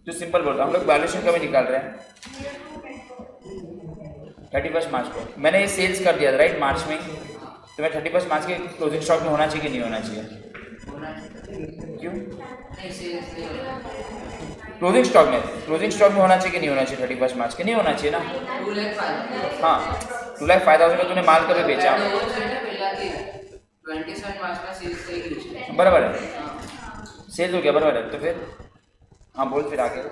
तू सिंपल बोलता, हम लोग वैल्यूएशन का भी निकाल रहे हैं 31 मार्च को मैंने ये सेल्स कर दिया था, राइट? मार्च में तो मैं 31 मार्च के क्लोजिंग स्टॉक में होना चाहिए कि नहीं होना चाहिए? क्यों? क्लोजिंग स्टॉक में होना चाहिए कि नहीं होना चाहिए? 31 मार्च के नहीं होना चाहिए ना? 2 लाख हाँ 2,05,000 का तूने माल कभी बेचा? 27 मार्च में सेल्स से ही बराबर है, सेल्स हो गया, बराबर है। तो फिर हाँ बोल फिर आगे।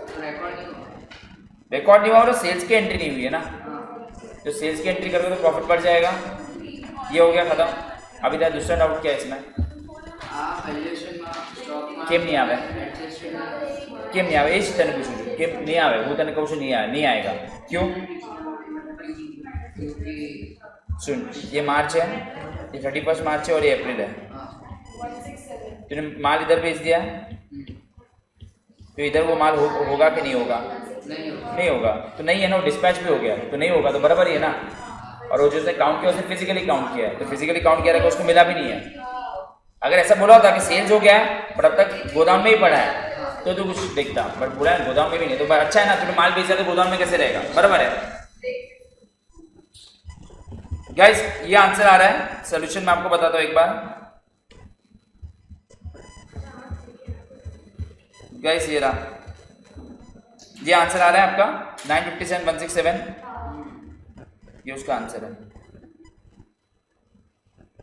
रिकॉर्ड नहीं हुआ और सेल्स की एंट्री नहीं हुई है ना, तो सेल्स की एंट्री करोगे तो प्रॉफिट बढ़ जाएगा। ये हो गया खत्म। अभी तक दूसरा डाउट क्या है इसमें? केम नहीं आवे? केम नहीं आवे? इस तरह पूछूँ केम नहीं आवे? वो तने कहूँ नहीं आएगा। क्यों? सुन, ये मार्च है, ये 31 मार्च है और ये अप्रैल है। तूने माल इधर भेज दिया तो इधर वो माल होगा कि नहीं होगा? नहीं होगा। तो नहीं है ना, डिस्पैच भी हो गया तो नहीं होगा, तो बराबर ही है ना। और वो जो उसने काउंट किया उसने फिजिकली काउंट किया है, तो फिजिकली काउंट किया उसको मिला भी नहीं है। अगर ऐसा बोला होता कि सेल्स हो गया है बट अब तक गोदाम में ही पड़ा है तो तू कुछ देखता, बट बोला है गोदाम में भी नहीं, तो अच्छा है ना, तूने माल बेचा तो गोदाम में कैसे रहेगा? बराबर है गाइस। ये आंसर आ रहा है। सोल्यूशन मैं आपको बताता हूँ एक बार गाइस। ये रहा, ये आंसर आ रहा है आपका 957,167, ये उसका आंसर है।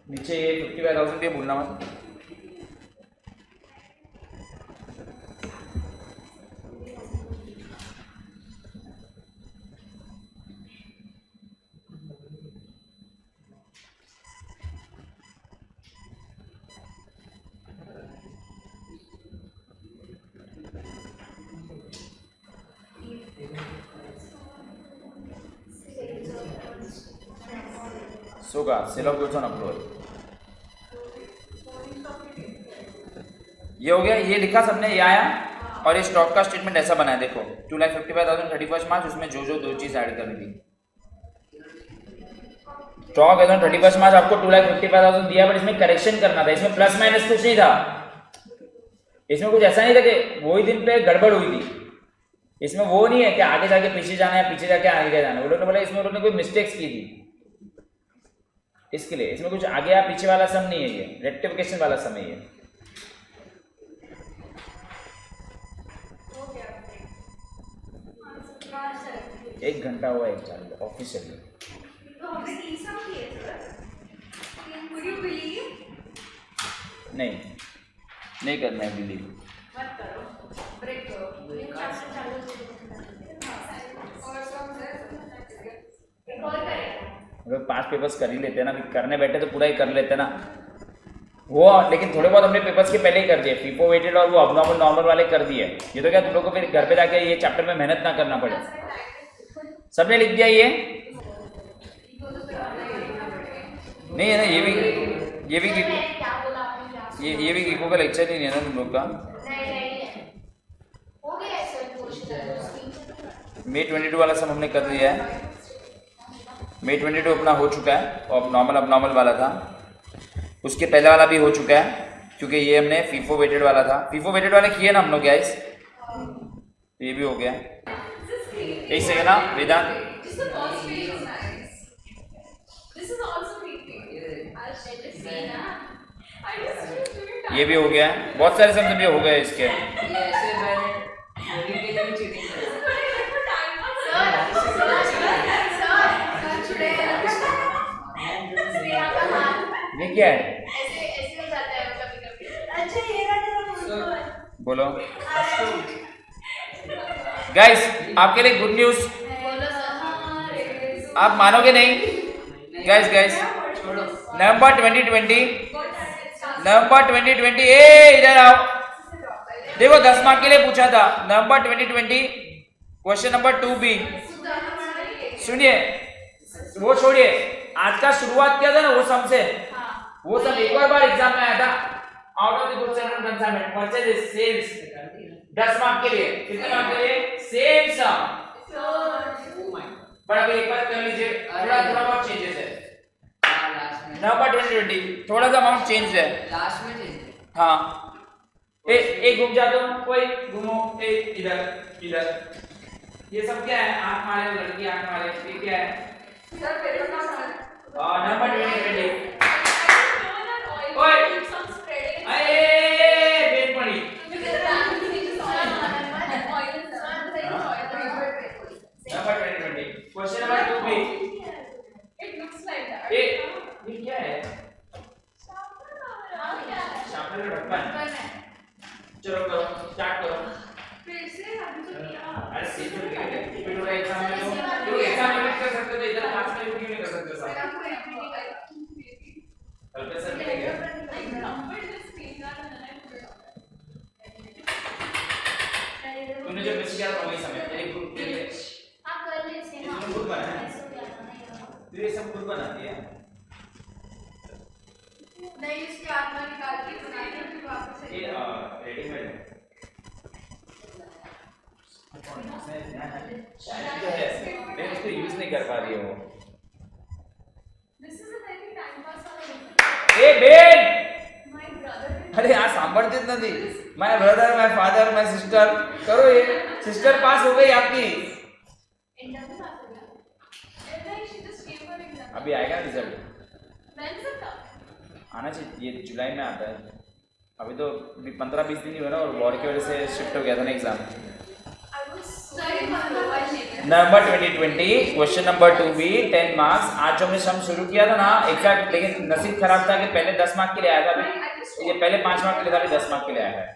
नीचे ये 55,000 ये भूलना मत। SOGA sale of goods on approval, ये हो गया। ये लिखा सबने, ये आया। और ये स्टॉक का स्टेटमेंट ऐसा बना है, देखो 2,55,000 31 मार्च, उसमें जो दो चीज ऐड करनी थी। स्टॉक एज ऑन 31 मार्च आपको 2,55,000 दिया, बट इसमें करेक्शन करना था, इसमें प्लस माइनस कुछ नहीं था। इसमें कुछ ऐसा नहीं था कि वही दिन पे गड़बड़ हुई थी। इसमें वो नहीं है कि आगे जाके पीछे जाना है, पीछे जाके आगे जाना है। वो लोगों ने बोला इसमें उन्होंने कोई मिस्टेक्स की थी, इसके लिए इसमें कुछ आगे या पीछे वाला सम नहीं है, ये रेक्टिफिकेशन वाला सम है। ये एक घंटा हुआ एक चालू ऑफिशियली। नहीं करना है बिलीव। अगर 5 पेपर्स कर ही लेते ना, करने बैठे तो पूरा ही कर लेते ना। वो लेकिन थोड़े बहुत हमने पेपर्स के पहले ही कर दिए, फीफो वेटेड और वो अबनॉर्मल नॉर्मल वाले कर दिए। ये तो क्या तुम लोग को फिर घर पे जाके ये चैप्टर में मेहनत ना करना पड़े। सबने लिख दिया ये? नहीं है ना, ये भी क्या बोला आपने? ये भी गिको का लेक्चर नहीं है ना तुम लोग का? नहीं हो गया सर क्वेश्चन। May 22 वाला सब हमने कर दिया है। May 22 अपना हो चुका है और अब नॉर्मल वाला था, उसके पहले वाला भी हो चुका है क्योंकि ये हमने फीफो वेटेड वाला था। फीफो वेटेड वाले किए ना हम लोग गाइस, ये भी हो गया। एक सेकंड ना वेदांत, Just the first page is nice. This is also creepy. I'll share this scene. I just doing ये भी हो गया है। बहुत सारे सब भी हो गए इसके। ये ऐसे मैंने होली के लिए भी चीटिंग करी। ये क्या है? ऐसे हो जाता है कभी-कभी। अच्छा ये रहा बोलो गाइस, आपके लिए गुड न्यूज, बोलो सर। आप मानोगे नहीं गाइस। छोड़ो। नवंबर 2020 ए इधर आओ, देखो 10 मार्क के लिए पूछा था। नवंबर 2020 क्वेश्चन नंबर 2B। सुनिए, वो छोड़िए, आज का शुरुआत किया था ना वो सम से, वो सब एक और बार एग्जाम में आया था। Out of the goods and consignment purchase sales 10 mark के लिए, कितने मार्क के लिए? Same sum. पर अभी एक बार कर लीजिए, थोड़ा बहुत चेंजेस है। लास्ट में। नवंबर 2020 थोड़ा सा अमाउंट चेंज है। लास्ट में चेंज। हाँ, एक घूम जाता हूँ, कोई घूमो, एक इधर। ये सब क्या है? आंख मारे, लड़की आंख मारे, ये क्या है? नंबर 2020। बेट पड़ी। Number 2020 question number 2B। ये क्या है? शार्पनर का ढक्कन। चलो करो, स्टार्ट करो। अरे सीट पे लगे थे, रिपीट हो रहा है एग्जाम में। तो एग्जाम में कर सकते हो, इधर क्लास में क्यों नहीं कर सकते साहब? हल्का सा लगेगा। तूने जो मिस किया था वही समय एक ग्रुप के लिए आप कर लीजिए ना। इसमें खुद बनाया है? ऐसे हो जाता नहीं। तू ये सब खुद बनाती है? नहीं इसके आत्मा निकाल के बनाएंगे फिर वापस ये रेडीमेड है। शायद तो है, लेकिन उसको यूज नहीं कर पा रही है वो। This is a very time pass वाला ए बेन, My brother अरे यार सांभळतेच नाही। My brother, my father, my sister, करो ये। सिस्टर पास हो गई आपकी। इंटरव्यू पास हो गया। And then she just gave her exam. अभी आएगा रिजल्ट, When's it up? आना चाहिए, ये जुलाई में आता है। अभी तो 15-20 दिन ही हुए ना, और वॉर की वजह से शिफ्ट हो गया था ना exam. I was sorry for November 2020 question number 2B 10 marks. आज जो हमने सम शुरू किया था ना एग्जैक्ट, लेकिन नसीब खराब था कि पहले 10 मार्क के लिए आया था, अभी ये पहले 5 मार्क के लिए था, अभी 10 मार्क के लिए आया है।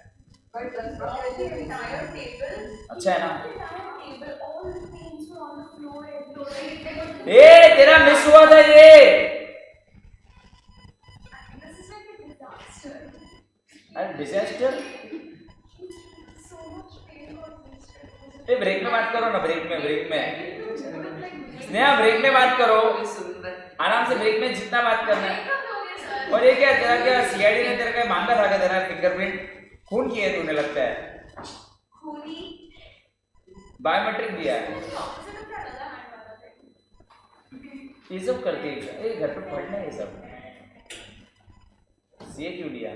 But the entire table, अच्छा है ना? table, all the things were on the floor. And ए तेरा मिस हुआ था ये। this is like a disaster. अरे disaster. So much pain got wasted. ए ब्रेक में बात करो ना, ब्रेक में Like, स्नेहा ब्रेक में बात करो, कोई सुंदर। आराम से ब्रेक में जितना बात करना है। कब लोगे सर? और ये क्या तेरा, क्या सीआईडी ने तेरा क्या बांधा था क्या? तेरा फिंगरप्रिंट खून किया है तूने, लगता है खूनी बायोमेट्रिक दिया है। Opposite of that other hand वाला थिंग। ये सब करती है ये, घर पे पढ़ना है ये सब। ये क्यों लिया?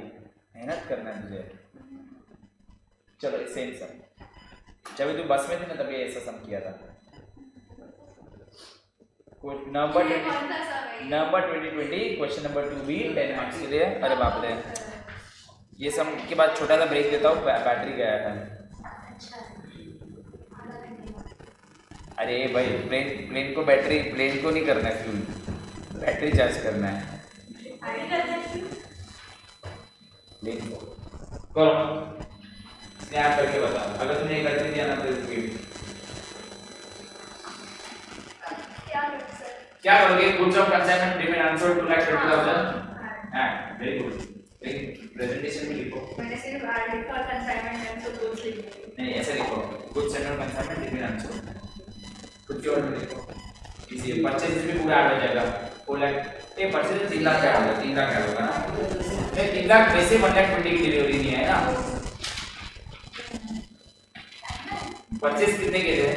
मेहनत करना है तुझे। चलो सेम सम, जब तू बस में थी ना तभी ऐसा सम किया था। नवंबर 2020 क्वेश्चन नंबर 2B 10 मार्क्स के लिए। अरे बाप रे, ये सम के बाद छोटा सा ब्रेक देता हूँ, बैटरी गया था। अरे भाई प्लेन को बैटरी, प्लेन को नहीं करना है फ्यूल, बैटरी चार्ज करना है प्लेन को। करो स्नैप करके बताओ, अगर तुमने करके दिया ना तो क्या करोगे? Goods of consignment payment answer 2,30,000 very good. Presentation में लिखो। मैंने सिर्फ ऐड लिखा कंसाइनमेंट एंड सब कुछ लिख नहीं ऐसे लिखो, कुछ सेंटर कंसाइनमेंट डिग्री आंसर कुछ और में लिखो। इसी परचेज भी पूरा ऐड हो जाएगा। 4 लाख ये परचेज 3 लाख का होगा, 3 लाख का होगा ना। ये 3 लाख वैसे 120 की डिलीवरी नहीं है ना। परचेज कितने के थे?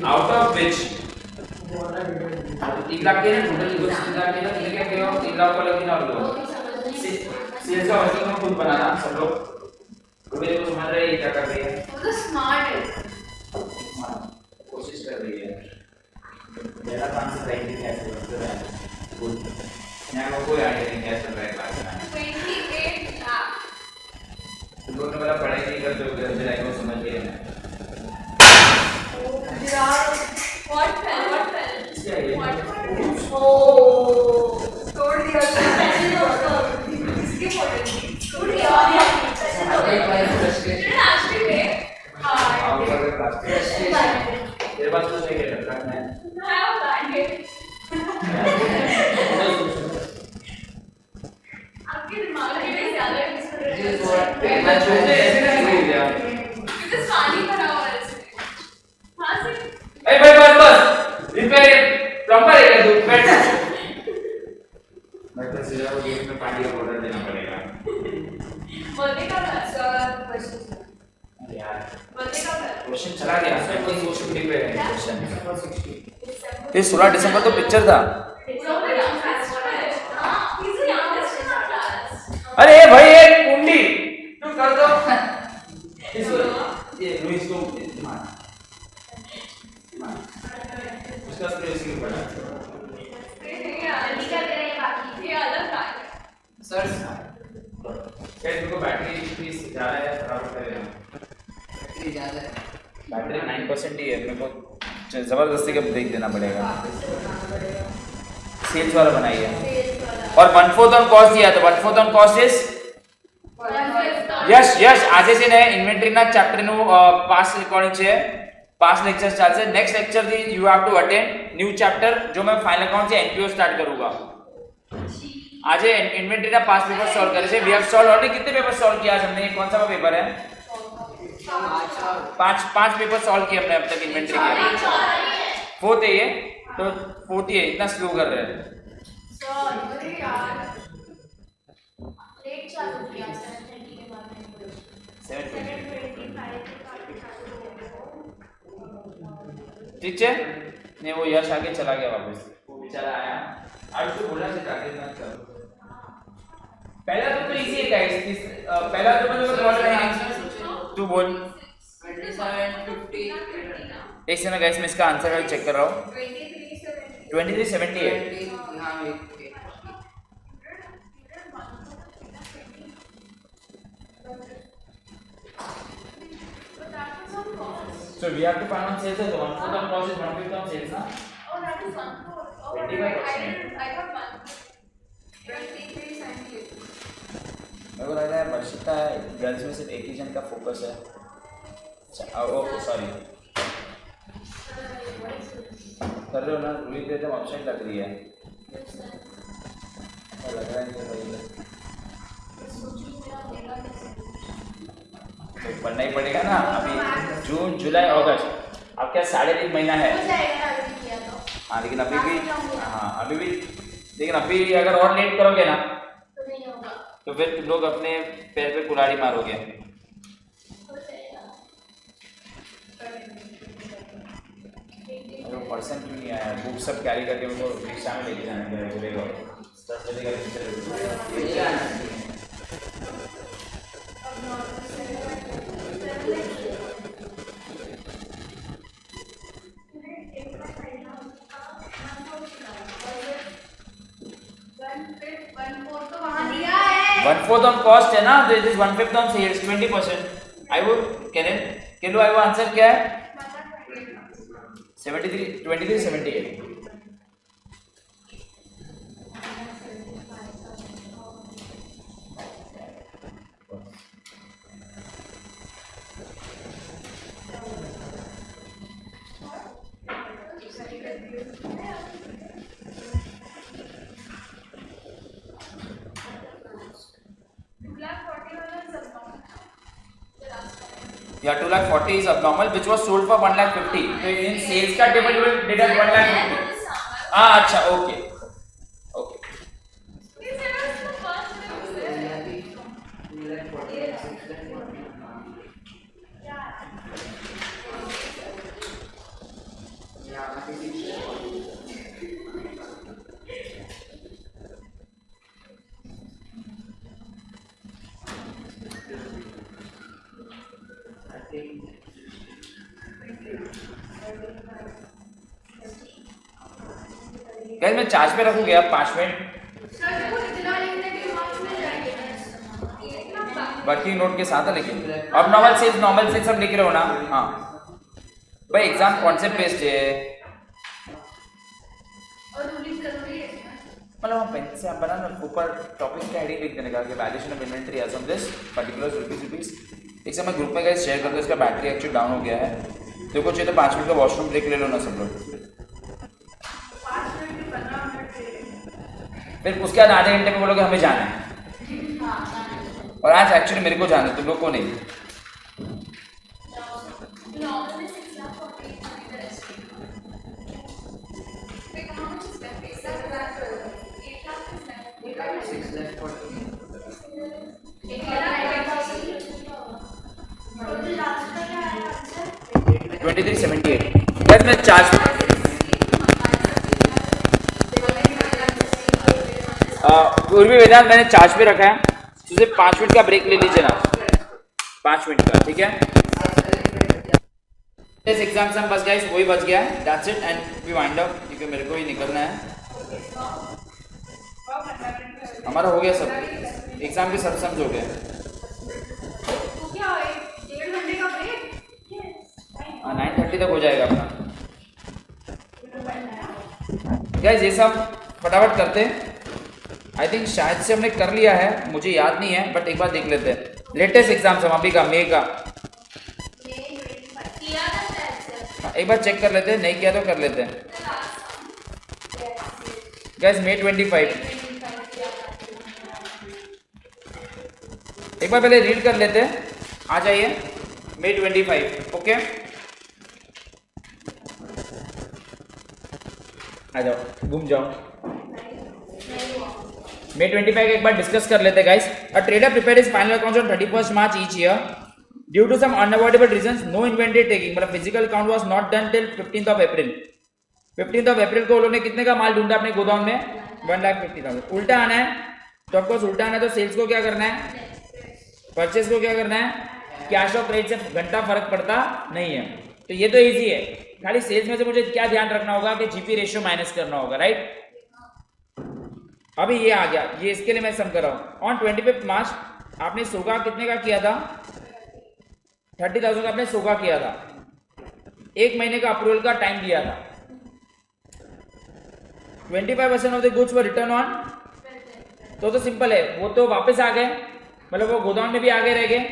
आउट ऑफ विच 3 लाख के टोटल 3 लाख के लिए क्या करो 3 लाख का लेकिन और लो सेल्स का वर्किंग में खुद बनाना सब लोग तो मेरे को समझ रहे हैं क्या कर रही है। वो तो स्मार्ट है। कोशिश कर रही है मेरा काम से राइट कैसे कर रहा है गुड मैं को कोई आइडिया नहीं क्या चल रहा है क्लास में 28 लाख दोनों वाला पढ़ाई नहीं करते हो घर से लाइक समझ गए हैं यार व्हाट फेल क्या ये ओ तोड़ दिया इसके फोटो तोड़ दिया लास्ट में हां तेरे पास कुछ नहीं है रखना है हां बैंड आपके दिमाग में ज्यादा बिकॉज़ पानी भरा हुआ है इसमें हां से ए भाई बस रिपेयर प्लम्बर है क्या तू बैठ मैं तो सीधा वो गेट में पानी का ऑर्डर देना पड़ेगा बोलने का सर क्वेश्चन अरे यार बोलने का क्वेश्चन चला गया सर कोई सोच पे है क्वेश्चन ये 16 दिसंबर तो पिक्चर था अरे भाई एक कुंडी तू कर दो इसको ये लुइस को मार उसका स्प्रे इसी के ऊपर डाल सर क्या इसको बैटरी फीस ज्यादा है खराब करेगा बैटरी ज्यादा है बैटरी 9% ही है मेरे को जबरदस्ती का देख देना पड़ेगा सेल्स वाला बनाइए और 1/4 ऑन कॉस्ट दिया तो 1/4 ऑन कॉस्ट इज यस આજે છે ને ઇન્વેન્ટરી ના ચેપ્ટર નું પાસ રેકોર્ડિંગ છે પાસ લેક્ચર ચાલશે નેક્સ્ટ લેક્ચર થી you have to attend new chapter जो मैं फाइनल अकाउंट से एनपीओ स्टार्ट करूंगा आज इन्वेंटरी ना 5 पेपर सॉल्व करे थे वी हैव सॉल्व ऑलरेडी कितने पेपर सॉल्व किया हमने कौन सा पेपर है 5 पेपर सॉल्व किए हमने अब तक इन्वेंटरी के फोर्थ है ये तो फोर्थ ही है इतना स्लो कर रहे हैं लेट चालू किया 7:30 के बाद में 7 ठीक है नहीं वो यश आगे चला गया वापस वो बेचारा आया आज तो बोला से आगे मत करो पहला तो इजी है गाइस पहला तो मैं बोल रहा हूं तू बोल 2750 एक सेकंड गाइस मैं इसका आंसर चेक कर रहा हूं 2378 हां so we have to find on sales so 1/4 on cost is 1/5 on sales na Oh, that is 1/4. Oh, 25%. I got 2378. मेरे को लग रहा है वर्षिता गर्ल्स में सिर्फ एक ही जन का फोकस है ओके सॉरी कर रहे हो ना रूही पे एकदम ऑप्शन लग रही है लग रहा है कि भाई तो पढ़ना ही पड़ेगा ना अभी जून जुलाई अगस्त अब क्या 3.5 महीना है हाँ लेकिन अभी भी हाँ अभी भी लेकिन अभी अगर और लेट करोगे ना तो नहीं होगा तो फिर तुम लोग अपने पैर पे कुल्हाड़ी मारोगे पर्सन क्यों नहीं आया बुक सब कैरी करके उनको रिक्शा में लेके जाने के लिए बोलेगा सब चलेगा तो वहां दिया है 1/4 ऑन कॉस्ट है ना तो it is 1/5 on sales 20% I would can low I वो आंसर क्या है 2378 2,40,000 या 2,40,000 is abnormal which was sold for 1,50,000. तो इन सेल्स का टेबल विल डिडक्ट 1,50,000. हाँ अच्छा ओके ओके. गाइस मैं चार्ज पे रखूंगी आप 5 मिनट सर देखो इतना लिखने के मार्क्स मिल जाएंगे इतना वर्किंग नोट के साथ है. लेकिन अब नॉर्मल सेल्स सब लिख रहे हो ना. हाँ भाई एग्जाम कॉन्सेप्ट बेस्ड है. और रूलिंग जरूरी है मतलब हम पेन से आप बना ना ऊपर टॉपिक का हेडिंग लिख देने का कि valuation of inventory as on this particular rupees. एक समय ग्रुप में गाइस शेयर कर दो. इसका बैटरी एक्चुअली डाउन हो गया है. देखो चाहिए तो 5 मिनट का वॉशरूम ब्रेक ले लो ना सब लोग. 5 मिनट के 15 मिनट के फिर उसके बाद आधे घंटे में बोलोगे हमें जाना है. और आज एक्चुअली मेरे को जाना है तुम लोग को नहीं. Normal में 6 lakh 48 the rest. Wait, how much is left? 8 lakh is left. 8 lakh is left. 8 lakh total last का क्या आया आंसर 2378. गाइस मैं चार्ज पूर्वी वेदांत मैंने चार्ज पे रखा है. तो सिर्फ 5 मिनट का ब्रेक ले लीजिए ना. 5 मिनट का ठीक है. इस एग्जाम से हम बस गाइस वही बच गया है. That's it and we wind up क्योंकि मेरे को ही निकलना है. हमारा हो गया सब. एग्जाम के सब समझ हो गए. तो क्या है 1.5 घंटे का ब्रेक 9:30 तक हो जाएगा अपना. गाइस ये सब फटाफट करते हैं. आई थिंक शायद से हमने कर लिया है मुझे याद नहीं है बट एक बार देख लेते हैं. लेटेस्ट एग्जाम हम अभी का मई का किया था शायद से. एक बार चेक कर लेते हैं. नहीं किया तो कर लेते हैं. गाइस मई 25 एक बार पहले रीड कर लेते हैं. आ जाइए मई 25 ओके. आ जाओ घूम जाओ. मई 25 एक बार डिस्कस कर लेते हैं guys. A trader prepare his final accounts on 31st March each year due to some unavoidable reasons. No inventory taking मतलब physical count was not done till 15th of April. 15th of April को उन्होंने कितने का माल ढूंढा अपने गोदाम में 1,50,000. उल्टा आना है तो ऑफकोर्स उल्टा आना है तो सेल्स को क्या करना है परचेज को क्या करना है. कैश और क्रेडिट से घंटा फर्क पड़ता नहीं है. तो ये तो इजी है. खाली सेल्स में से मुझे क्या ध्यान रखना होगा कि जीपी रेशियो माइनस करना होगा राइट. अभी ये आ गया. ये इसके लिए मैं सम कर रहा हूँ. ऑन 25 मार्च आपने सोगा कितने का किया था 30,000 का आपने सोगा किया था. 1 महीने का अप्रूवल का टाइम दिया था. 25% of the goods were return on. तो सिंपल है. वो तो वापस आ गए मतलब वो गोदाम में भी आगे रह गए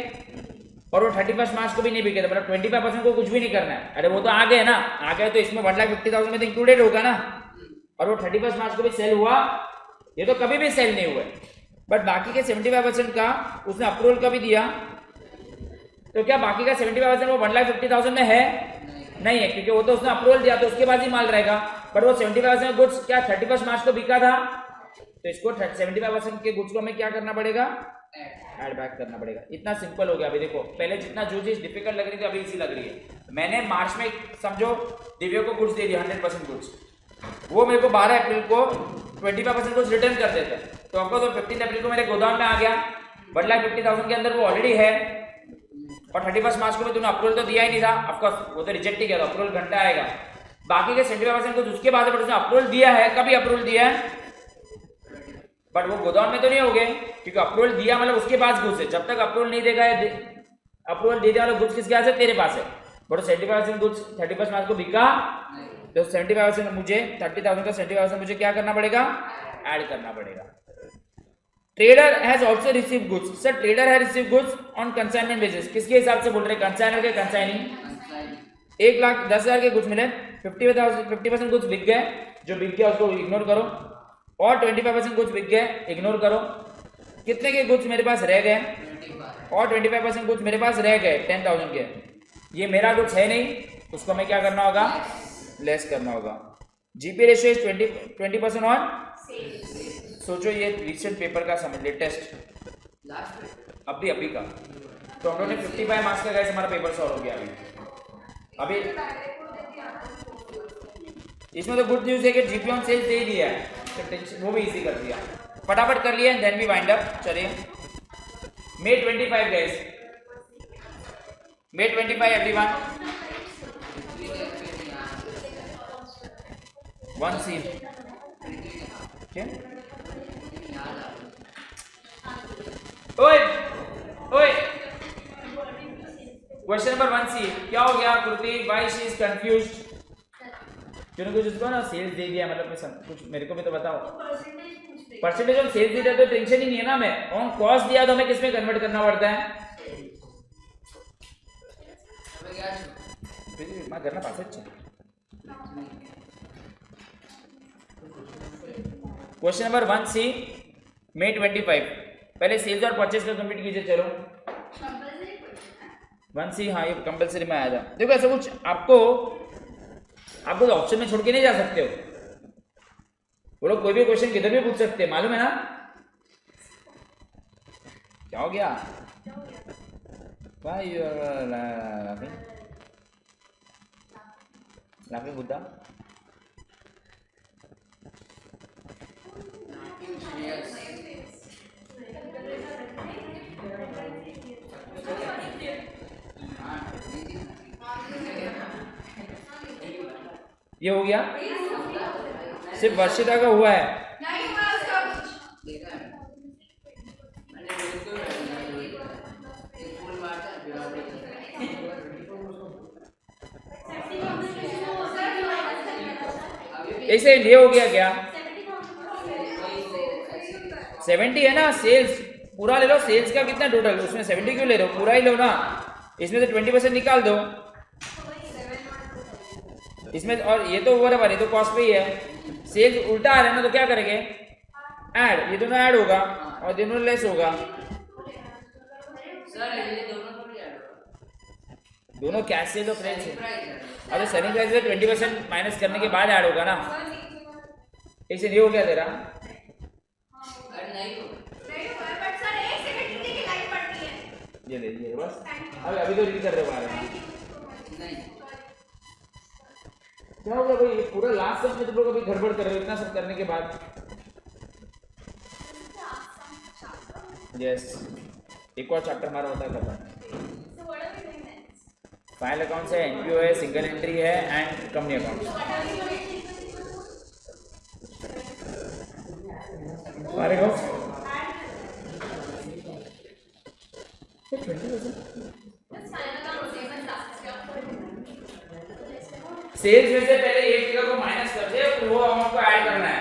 और वो 31 मार्च को भी नहीं बिके थे. मतलब 25% को कुछ भी नहीं करना है. अरे वो तो आ गए ना. आ गए तो इसमें 1,50,000 में तो इंक्लूडेड होगा ना. और वो 31 मार्च को भी सेल हुआ. ये तो कभी भी सेल नहीं हुआ. बट बाकी के 75% का उसने अप्रूवल का भी दिया. तो क्या बाकी का 75% वो 1,50,000 में है नहीं है क्योंकि वो तो उसने अप्रूवल दिया तो उसके बाद ही माल रहेगा. बट वो 75% गुड्स क्या 31 मार्च को बिका था तो इसको 75% के गुड्स को हमें क्या करना पड़ेगा ऐड बैक करना पड़ेगा. इतना सिंपल हो गया. अभी देखो पहले जितना जो चीज डिफिकल्ट लग रही थी अभी इजी लग रही है. मैंने मार्च में समझो दिव्य को गुड्स दे दिया 100% गुड्स. वो मेरे को 12 अप्रैल को 25% गुड्स रिटर्न कर देते हैं. तो आपको तो 15 अप्रैल को मेरे गोदाम में आ गया 1,50,000 के अंदर वो ऑलरेडी है. और 31 मार्च को भी तूने अप्रूवल तो दिया ही नहीं था. ऑफकोर्स वो तो रिजेक्ट ही किया था. अप्रूवल घंटा आएगा. बाकी के 75% कुछ उसके बाद उसने अप्रूवल दिया है. कभी अप्रूवल दिया है बट वो गोदाम में तो नहीं हो गए क्योंकि अप्रूवल दिया मतलब उसके पास गुड्स है. जब तक अप्रूवल नहीं देगा है अप्रूवल दे दिया वाला गुड्स किसके पास है तेरे पास है. बट 75% गुड्स 31 मार्च को बिका तो 75% मुझे 30,000 का 75% मुझे क्या करना पड़ेगा ऐड करना पड़ेगा. Trader has also receive goods. Sir trader has receive goods on consignment basis. किसके हिसाब से बोल रहे हैं कंसाइनर के कंसाइनिंग. 1,10,000 के गुड्स मिले 50% गुड्स बिक गए. जो बिक गया उसको इग्नोर करो. और 25% गुड्स बिक गए इग्नोर करो. कितने के गुड्स मेरे पास रह गए और 25% कुछ मेरे पास रह गए 10,000 के, ये मेरा कुछ है नहीं, उसको मैं क्या करना होगा, लेस करना होगा। GP ratio is 20% on. सोचो ये रिसेंट पेपर का समझ लेटेस्ट अभी का, तो हम लोगों ने 55 मार्क्स का गाइस हमारा पेपर सॉल्व हो गया अभी। इसमें तो गुड न्यूज है कि जीपी ऑन सेल्स दे ही दिया है, तो टेंशन वो भी इजी कर दिया, फटाफट कर लिया, देन वी वाइंड अप। चलिए May 25 guys, May 25 everyone, 1 C, okay? ओए ओए, क्वेश्चन नंबर 1 C क्या हो गया कृति, why she is confused? क्यों कुछ उसको ना सेल्स दे दिया, मतलब कुछ मेरे को भी तो बताओ। परसेंटेज ऑन सेल्स दे दिया तो टेंशन ही नहीं है ना, हमें ऑन कॉस्ट दिया तो हमें किस में कन्वर्ट करना पड़ता है, मैं करना पास अच्छा। क्वेश्चन नंबर 1 C May 25, पहले सेल्स और परचेज का कंप्लीट कीजिए। चलो 1 C, हाँ ये कंपलसरी में आया था। देखो ऐसा कुछ आपको तो ऑप्शन में छोड़ के नहीं जा सकते हो, वो लोग कोई भी क्वेश्चन किधर भी पूछ सकते हैं, मालूम है ना। क्या हो गया, Why you are laughing Buddha? ये हो गया, सिर्फ वर्षिता का हुआ है। नहीं हुआ उसका कुछ। ऐसे ये हो गया क्या, 70 है ना, सेल्स पूरा ले लो, सेल्स का कितना टोटल, उसमें 70 क्यों ले रहे हो, पूरा ही लो ना, इसमें से 20% निकाल दो इसमें, और ये तो बराबर, ये तो कॉस्ट पे ही है, सेल्स उल्टा आ रहा है ना, तो क्या करेंगे, ऐड, ये दोनों ऐड होगा और दोनों लेस होगा, दोनों कैश से तो क्रेडिट से, अरे सेलिंग प्राइस से 20% माइनस करने के बाद ऐड होगा ना, ऐसे नहीं हो गया तेरा, ये ले ये बस, अभी तो रीड कर रहे हो बारे में, क्या होगा भाई, ये पूरा लास्ट सब में तुम लोग अभी गड़बड़ कर रहे हो इतना सब करने के बाद। यस, एक और चैप्टर हमारा होता है खत्म, फाइल अकाउंट्स है, एनपीओ है, सिंगल एंट्री है एंड कंपनी अकाउंट्स। अरे गो सेल्स में से पहले एक फिगर को माइनस कर दे, फिर वो अमाउंट को ऐड करना है।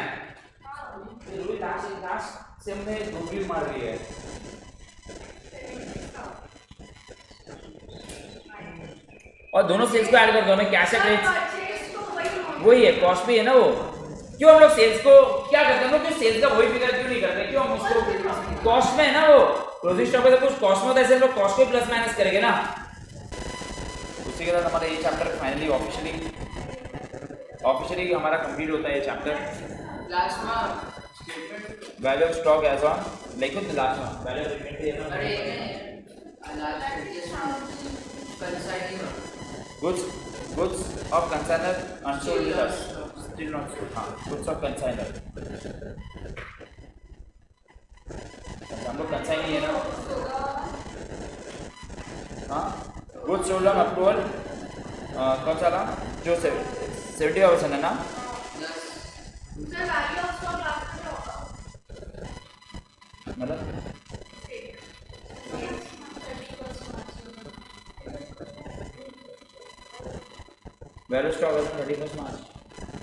लास्ट से हमने डुप्लीकेट मार दी है, और दोनों सेल्स को ऐड कर दो, हमें कैश है क्रेडिट वही है, कॉस्ट भी है ना वो। क्यों हम लोग सेल्स को क्या करते हैं, हम लोग सेल्स का वही फिगर क्यों नहीं करते, क्यों हम उसको कॉस्ट में है ना, वो क्लोजिंग स्टॉक है तो कुछ कॉस्ट में होता है, ऐसे हम लोग कॉस्ट को प्लस माइनस करेंगे ना। उसी के साथ हमारा ये चैप्टर फाइनली ऑफिशियली हमारा कंप्लीट होता है ये चैप्टर। लास्ट में value of stock as on like the last में value of inventory as on goods of consignor unsold with us, still not sold, हाँ goods of consignor, हम लोग consign ही है ना, हाँ goods sold on approval, कौन सा था जो 70% है ना, मतलब वैल्यू स्टॉक 31 मार्च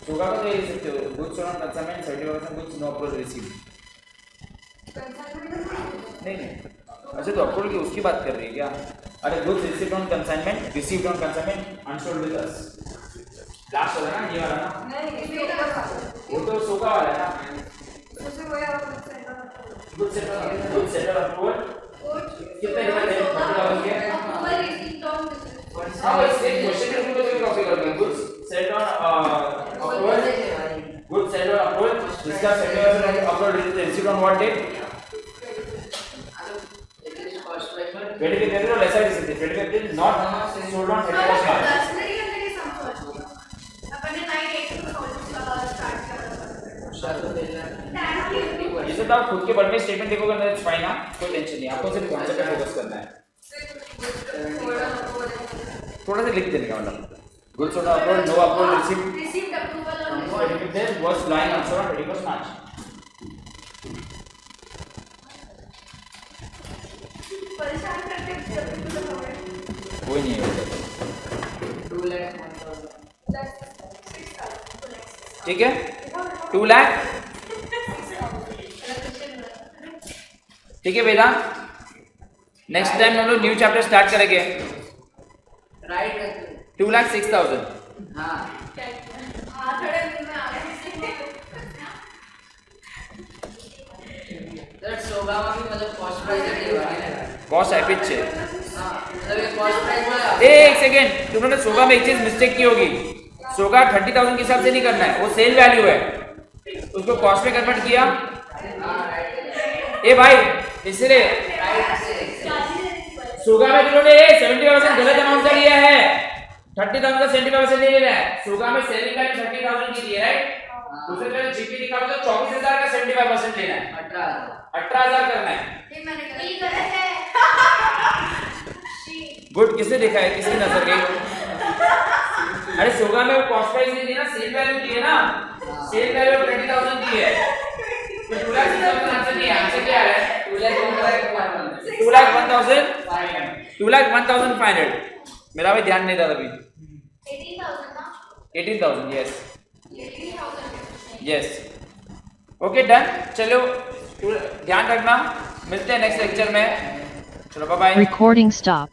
सुगा का तो ये सकते हो, goods on consignment 70% goods no approval receive, नहीं अच्छा तो अप्रूवल की उसकी बात कर रही है क्या, अरे goods received on consignment, received on consignment, unsold with us, last वाला ना, ये वाला ना, नहीं वो तो सोगा वाला है ना, गुड्स सेटल अप्रूवल कितने लिखा है 30,000 के? अप्रूवल रिसीव्ड ऑन हाँ बस एक क्वेश्चन के ऊपर भी कॉपी कर दूंगा goods sent on approval goods sent on approval इसका 70% approval received on what date waiting के देते हो ऐसा ही सकते वेटिंग के नॉट सोल्ड ऑन 30% पर्सनली अंदर ये समझ अपने 982 स्टार्ट कर थैंक यू ये तो आप खुद के वर्ड में स्टेटमेंट देखोगे ना इट्स फाइन ना कोई टेंशन नहीं आपको सिर्फ कॉन्सेप्ट पे फोकस करना है थोड़ा सा लिख देने का मतलब goods on approval no approval received approval on this was lying on 31st March परेशान करते हैं कोई नहीं है 2 लाख 1,000 ठीक है 2 लाख ठीक है वेदांत नेक्स्ट टाइम हम लोग न्यू चैप्टर स्टार्ट करेंगे राइट 2,06,000 हाँ थोड़े दिन में आ रहे हैं सर सोगामा भी मतलब कॉस्ट प्राइस है कॉस्ट एपिच है हाँ मतलब ये कॉस्ट प्राइस में एक सेकंड तुमने सोगा में एक चीज मिस्टेक की होगी सोगा 30,000 के हिसाब से नहीं करना है वो सेल वैल्यू है उसको कॉस्ट में कन्वर्ट किया हाँ राइट ए भाई इसलिए राइट से सोगा में तुमने 70% गलत अमाउंट का लिया है 30,000 का 75% नहीं लेना है सोगा में सेलिंग वैल्यू 30,000 की दी है राइट दूसरे तरफ जीपी निकालो तो 24,000 का 75% लेना है 18,000 करना है ये मैंने गलत है गुड किसने देखा है किसकी नजर गई अरे सोगा में वो कॉस्ट प्राइस नहीं दी ना सेल वैल्यू दी है ना सेल वैल्यू 20,000 दी है तो 2,06,000 आंसर नहीं है आंसर क्या है 2,01,500 मेरा भी ध्यान नहीं था अभी 18,000 ना 18,000 यस 18,000 यस ओके डन चलो ध्यान रखना मिलते हैं नेक्स्ट लेक्चर में चलो बाय बाय Recording stop.